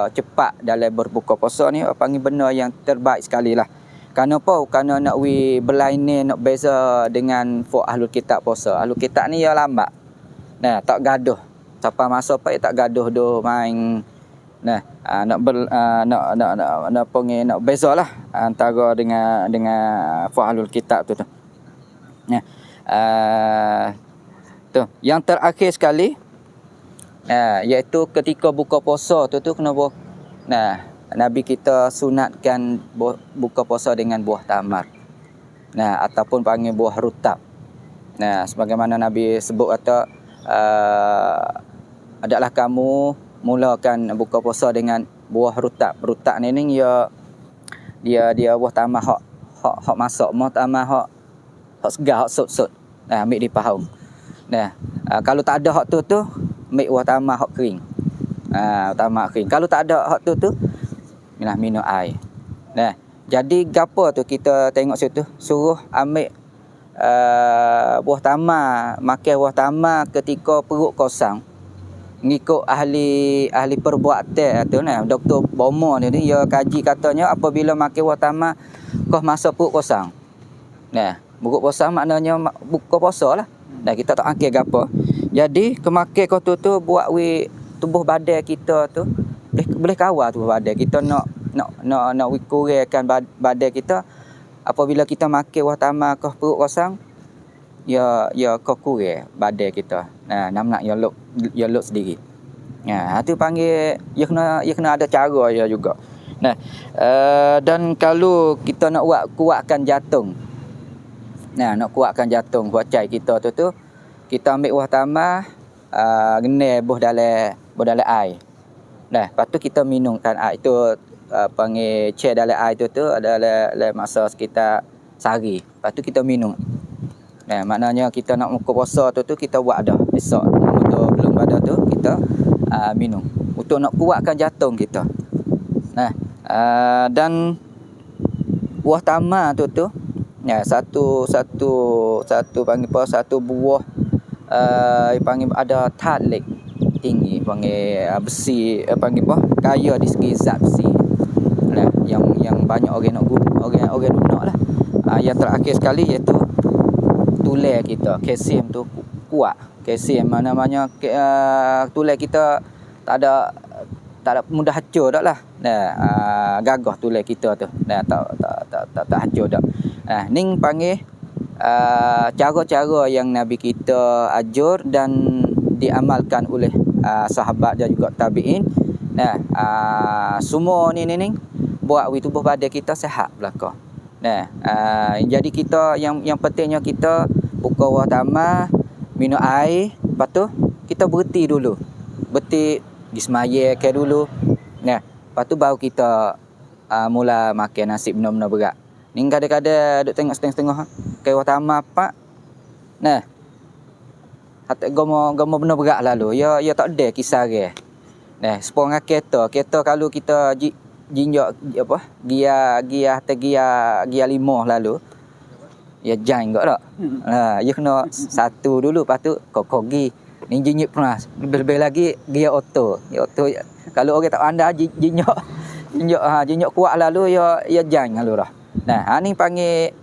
cepat dalam berbuka puasa ni panggil benda yang terbaik sekali lah. Kerana apa? Kerana nak berlainan, nak beza dengan ahlul kitab puasa. Ahlul kitab ni ya lambat. Nah, tak gaduh. Sampai masa apa tak gaduh do main. Nah, nak bezalah antara dengan ahlul kitab tu. Nah, tu yang terakhir sekali iaitu ketika buka puasa tu kenapa? Nah, Nabi kita sunatkan buka puasa dengan buah tamar. Nah, ataupun panggil buah rutab. Nah, sebagaimana Nabi sebut kata adalah kamu mulakan buka puasa dengan buah rutab. Rutab ni dia buah tamar hak masak, buah tamar hak segar, hak sut-sut. Nah, ambil di pahung. Nah, kalau tak ada hak tu ambil buah tamar hak kering. Tamar kering. Kalau tak ada hak tu minum air. Nah, jadi gapo tu kita tengok situ, suruh ambil buah tamar, makan buah tamar ketika perut kosong. Ngikut ahli perbuatan tu nah, Dr. Bomo ni dia kaji katanya apabila makan buah tamar kau masa perut kosong. Nah, perut kosong maknanya buka puasa lah. Nah, kita tak makan gapo. Jadi kemakan kau tu buat tubuh badan kita tu boleh kawal tubuh badan kita nak kurangkan badan kita. Apabila kita makan buah tamar kau perut kosong, ya kau kurang badan kita. Nah, nak ya look sendiri. Nah, tu panggil ya kena ada cara ya juga. Nah, dan kalau kita nak kuatkan jantung. Nah, nak kuatkan jantung buat cai kita tu kita ambil buah tamar gene buah dalam air. Nah, lepas tu kita minumkan air itu panggil cai dalam air tu dalam masa sekitar sehari. Lepas tu kita minum. Nah, maknanya kita nak buka puasa tu kita buat dah. Esok belum pada tu kita minum untuk nak kuatkan jantung kita. Nah, dan buah tamar tu ya satu panggil apa, satu buah panggil ada talik tinggi, panggil besi, panggil apa, kaya di segi zat besi. Nah, yang banyak orang nak orang guna lah. Yang terakhir sekali iaitu tulang kita, kalsium tu kuat. Kalsium namanya tulang kita tak ada mudah hancur dak lah. Nah, gagah tulang kita tu. Nah, tak hancur dak. Nah, ning panggil cara-cara yang Nabi kita ajar dan diamalkan oleh sahabat dan juga tabi'in. Nah, semua ni buat tubuh badan kita sihat belaka. Nah, jadi kita yang pentingnya kita buka buah tamar, minum air, lepas tu kita berhenti dulu. Berhenti pergi semaya ke dulu. Nah, lepas tu baru kita mula makan nasi benda-benda berat. Ni kadang-kadang duk tengok setengah-setengah ke buah tamar pak. Nah, hati gomo benda berat lalu. Ya tak ada kisah ke. Nah, sepong kereta kalau kita jinjak apa gia 5 lalu ya jang enggak tak. Ya kena satu dulu, lepas tu kau gi ni jinjak pernah lebih lagi gia auto. Kalau orang tak pandai jinjak kuat lalu ya jang lalu dah. Nah, ni panggil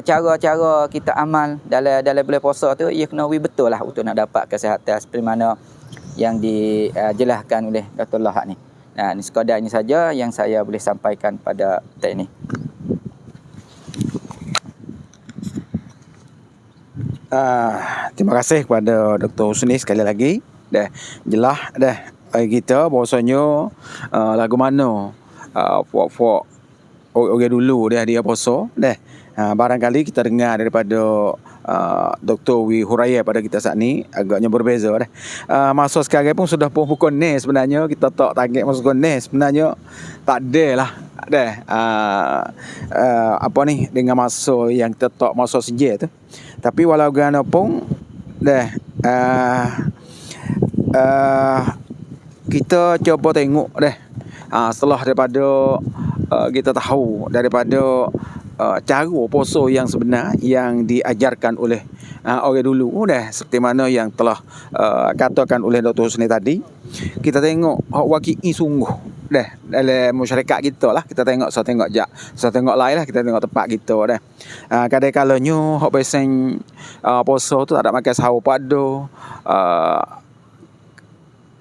cara-cara kita amal dalam bulan puasa tu ya kena betul lah untuk nak dapat kesihatan seperti mana yang dijelaskan oleh Dr. Lahak ni. Nah, ini sekadar ini saja yang saya boleh sampaikan pada tek ni.
Terima kasih kepada Dr. Husni sekali lagi. Dah jelas dah bagi kita bahawasanya lagu mana puak-puak orang dulu dia puasa dah. Barangkali kita dengar daripada Dr. Wi Huraya pada kita saat ni agaknya berbeza dah. Masa sekarang pun sudah pukul ni sebenarnya kita tak target masa pukul ni sebenarnya tak ada lah dah. Apa ni dengan masa yang kita tak masa sejak tu. Tapi walau bagaimanapun dah kita cuba tengok dah setelah daripada kita tahu daripada cara puasa yang sebenar yang diajarkan oleh orang dulu dah, seperti mana yang telah katakan oleh Dr. Husni tadi. Kita tengok hak waqi'i sungguh dah dalam masyarakat kita lah. Kita tengok saya tengok lain lah, kita tengok tempat kita dah. Kadang-kadangnya hak biasanya puasa tu tak ada makan sahur pada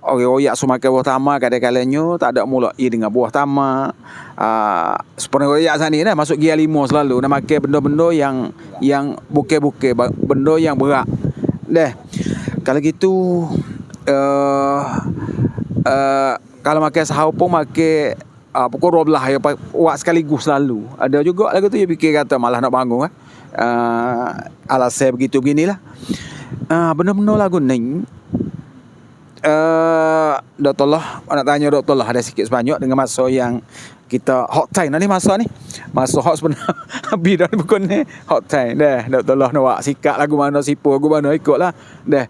orang-orang sumakan buah tamak, kadang-kadangnya tak ada mula dengan buah tamak. Sebenarnya orang sana ni dah masuk gia 5 selalu nak makan benda-benda yang bukan-bukan, benda yang berat. Dah. Kalau gitu kalau makan sahur pun makan pukul 12 ya buat sekaligus selalu. Ada juga lagu tu dia fikir kata malah nak bangun alasan begitu beginilah. Benda-benda lagu ni Dr. Allah nak tanya Dr. Allah ada sikit sebanyak dengan masa yang kita hot time ni masa hot sebenar habis dah bukan ni hot time dah. Dr. Allah nak buat sikap lagu mana sipu lagu mana ikutlah dah.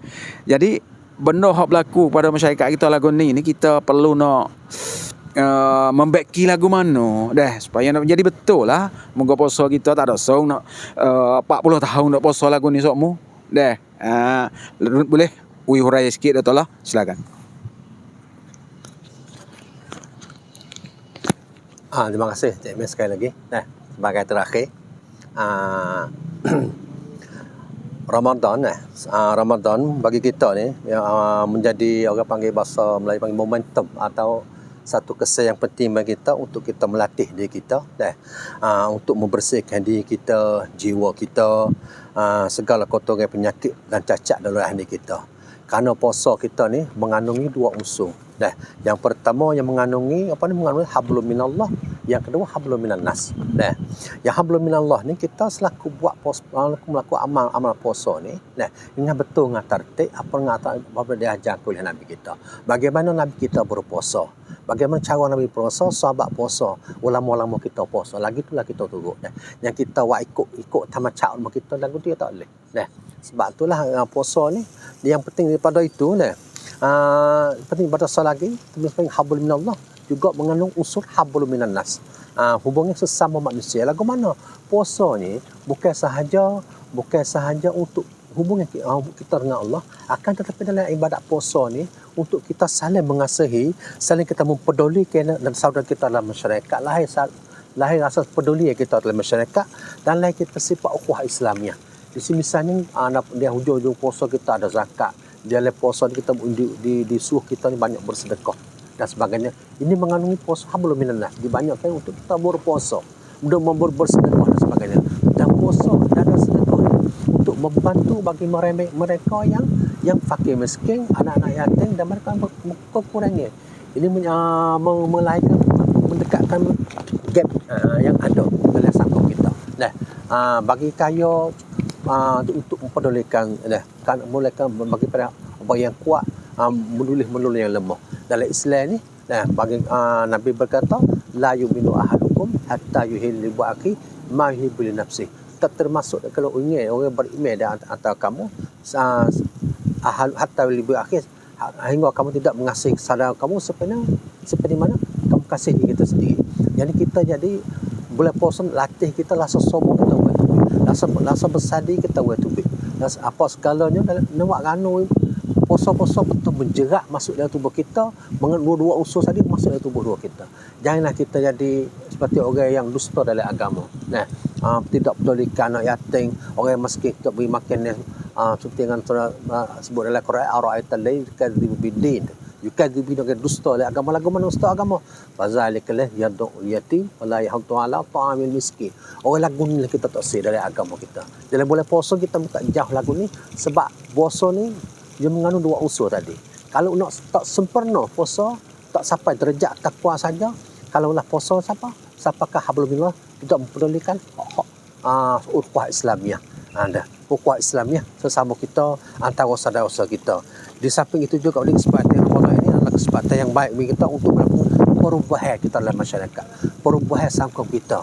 Jadi benda hak berlaku pada masyarakat kita lagu ni kita perlu nak membeki lagu mana dah supaya nak jadi betul lah. Moga puasa kita tak ada song nak 40 tahun nak puasa lagu ni sokmu dah. Boleh Wi Huraya sikit Dr. Allah, silakan.
Terima kasih Cik Mes sekali lagi. Nah, sebagai terakhir Ramadan Ramadan bagi kita ni menjadi orang panggil bahasa Melayu panggil momentum atau satu kesan yang penting bagi kita untuk kita melatih diri kita untuk membersihkan diri kita, jiwa kita, segala kotoran penyakit dan cacat dalam diri kita. Kerana puasa kita ni mengandungi 2 unsur. Yang pertama yang mengandungi mengandungi hablum minallah, yang kedua hablum minan nas. Yang hablum minallah ni kita selaku buat melakukan amal puasa ni dengan betul dengan tertib apa diajar oleh Nabi kita. Bagaimana Nabi kita berpuasa? Bagaimana cara Nabi puasa, sahabat puasa, ulama-ulama kita puasa. Lagi itulah kita turut. Yang kita buat ikut tamacak ulama kita lagu tu tak boleh. Sebab itulah puasa ni yang penting daripada itu penting pada soal lagi penting hablum minallah juga mengandung unsur hablum minan nas. Hubungan sesama manusia. Lagu mana puasa ni bukan sahaja untuk hubungan kita dengan Allah, akan tetapi dalam ibadat puasa ni untuk kita saling mengasihi, saling kita mempedulikan dan saudara kita dalam masyarakat, lahir rasa peduli kita dalam masyarakat, dan lahir kita sifat ukhuwah Islamiah. Di sini misalnya dia hujung-hujung puasa kita ada zakat, dia lepas puasa kita disuruh kita ni banyak bersedekah dan sebagainya. Ini mengandungi puasa hablum minan nas, dibanyakkan untuk kita berpuasa, untuk bersedekah dan sebagainya. Dan puasa dan sedekah untuk membantu bagi mereka yang fakir miskin, anak-anak yatim dan mereka kekurangan. Ini melahirkan mendekatkan gap yang ada dalam sangkap kita. Bagi kaya untuk mempedulikan kan mulakan bagi pada apa yang kuat menulis yang lemah. Dalam Islam ni bagi Nabi berkata la yu'minu ahadukum hatta yuhibbu akhi ma yuhibbu li nafsi. Termasuk kalau ingin orang beriman di antara kamu hatta yuhibbu akhi, hingga kamu tidak mengasihi saudara kamu seperti mana kamu kasih diri kita sendiri. Jadi kita jadi boleh puasa latih kita rasa sombong kita buat tu. Rasa bersadi kita buat tu. Apa segalanya nak ganu puasa-puasa betul menjerak masuk dalam tubuh kita, dua unsur tadi masuk dalam tubuh kita. Janganlah kita jadi seperti orang yang dusta dalam agama. Tidak pedulikan anak yatim, orang miskin kita beri makan seperti yang surah sebut dalam Quran, ara'aital ladzi yukadzibu bid-din, yukadzibu dengan dusta oleh agama, lagu mana dusta agama, fazalikal yad'u yatim wala yahuddu ala ta'amil miskin. Orang lagu ni kita tak sih dari agama kita. Dalam boleh puasa kita buka jauh lagu ni, sebab puasa ni dia mengandung dua unsur tadi. Kalau nak tak sempurna puasa, tak sampai derajat takwa saja. Kalau lah puasa siapakah hablumillah, tidak mempedulikan ukhuwah Islamiah. Anda ukhuwah Islamiah sesama kita, antara saudara-saudara kita. Di samping itu juga oleh kesempatan Ramadan ini adalah kesempatan yang baik bagi kita untuk melakukan perubahan kita dalam masyarakat, perubahan sangkong kita.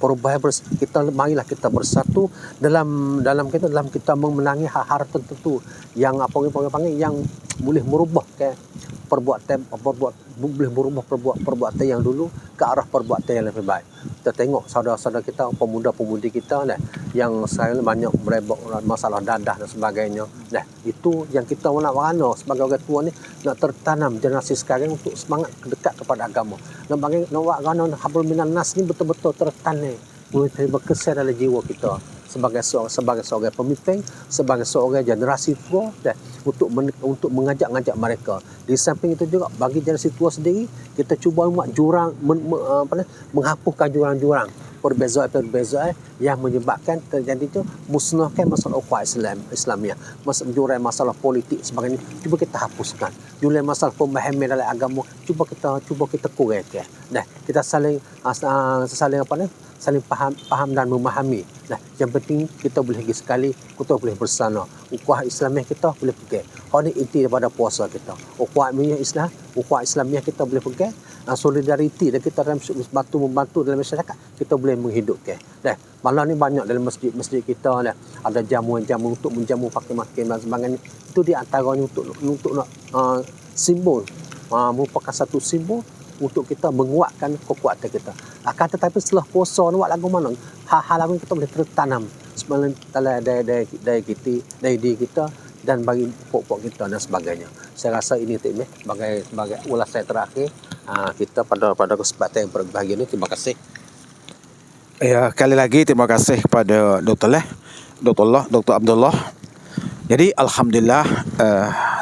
Perubahan kita, marilah kita bersatu dalam kita memenangi hal-hal tertentu yang panggil yang boleh merubah perbuatan yang dulu ke arah perbuatan yang lebih baik. Kita tengok saudara-saudara kita, pemuda-pemudi kita yang sekarang banyak merebak masalah dadah dan sebagainya. Itu yang kita nak warna sebagai orang tua ni, nak tertanam generasi sekarang untuk semangat dekat kepada agama. Nak warna hablum minan nas ni betul-betul tertanam, berkesan dalam jiwa kita sebagai seorang pemimpin, sebagai seorang generasi tua, untuk mengajak mereka. Di samping itu juga bagi generasi tua sendiri, kita cuba buat jurang, menghapuskan jurang-jurang perbezaan yang menyebabkan terjadi itu musnahkan masalah ukhuwah Islamiah, masalah politik sebagainya, cuba kita hapuskan. Masalah pemahaman dalam agama, cuba kita kurangkan. Kita saling faham dan memahami. Yang penting kita boleh pergi sekali, kita boleh bersama. Ukhuwah Islamiah kita boleh pegang. Ini inti daripada puasa kita. Ukhuwah Islamiah kita boleh pegang. Solidariti dan kita dalam membantu dalam masyarakat, kita boleh menghidupkan. Malam ni banyak dalam masjid kita ada jamu-jamu untuk menjamu fakir-fakir dan sebagainya. Itu di antaranya untuk nak simbol, merupakan satu simbol untuk kita menguatkan kekuatan kita. Akan tetapi setelah puasa ni, lagu mana hal-hal lagu kita boleh tertanam semalam dalam diri kita dan bagi pokok kita dan sebagainya. Saya rasa ini sebagai ulasan terakhir kita pada kesempatan yang berbahagia ini. Terima kasih.
Ya, sekali lagi terima kasih kepada Dr. Abdullah. Jadi alhamdulillah,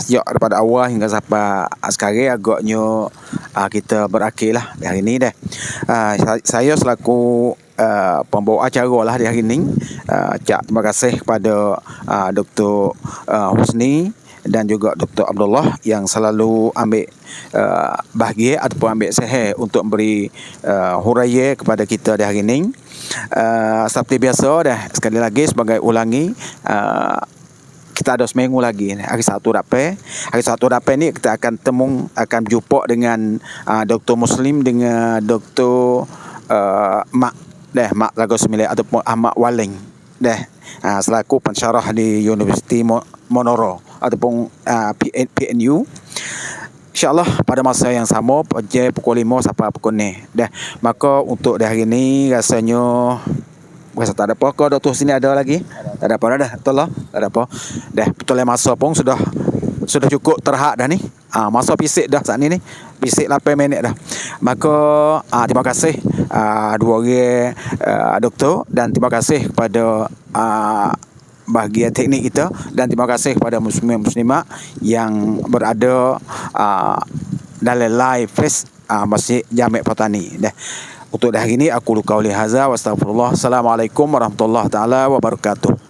sejak daripada awal hingga sampai sekarang agaknya kita berakhirlah di hari ini dah. Saya selaku pembawa acara lah di hari ini, terima kasih kepada Dr. Husni dan juga Dr. Abdullah yang selalu ambil bahagia ataupun ambil seher untuk memberi huraya kepada kita di hari ini. Seperti biasa dah, sekali lagi sebagai ulangi, kita ada seminggu lagi hari Sabtu dapat ni kita akan jumpa dengan Dr. Muslim dengan Dr. Mak Lagu Sembilan ataupun Ahmad Waling selaku pensyarah di Universiti Monoro ataupun PNU. InsyaAllah pada masa yang sama pukul 5 sampai pukul 6. Maka untuk di hari ini rasanya tak ada apa. Kau Dr. sini ada lagi? Tak ada apa dah. Betul lah. Tak ada apa. Betul masa pun sudah cukup terhad dah ni. Masa pisik dah saat ni. Pisik 8 minit dah. Maka terima kasih dua orang doktor, dan terima kasih kepada bahagian teknik kita, dan terima kasih kepada muslimat yang berada dalam live face Masjid Jami' Patani. Untuk hari ini aku qauli hadza wa astaghfirullah. Assalamualaikum warahmatullahi taala wabarakatuh.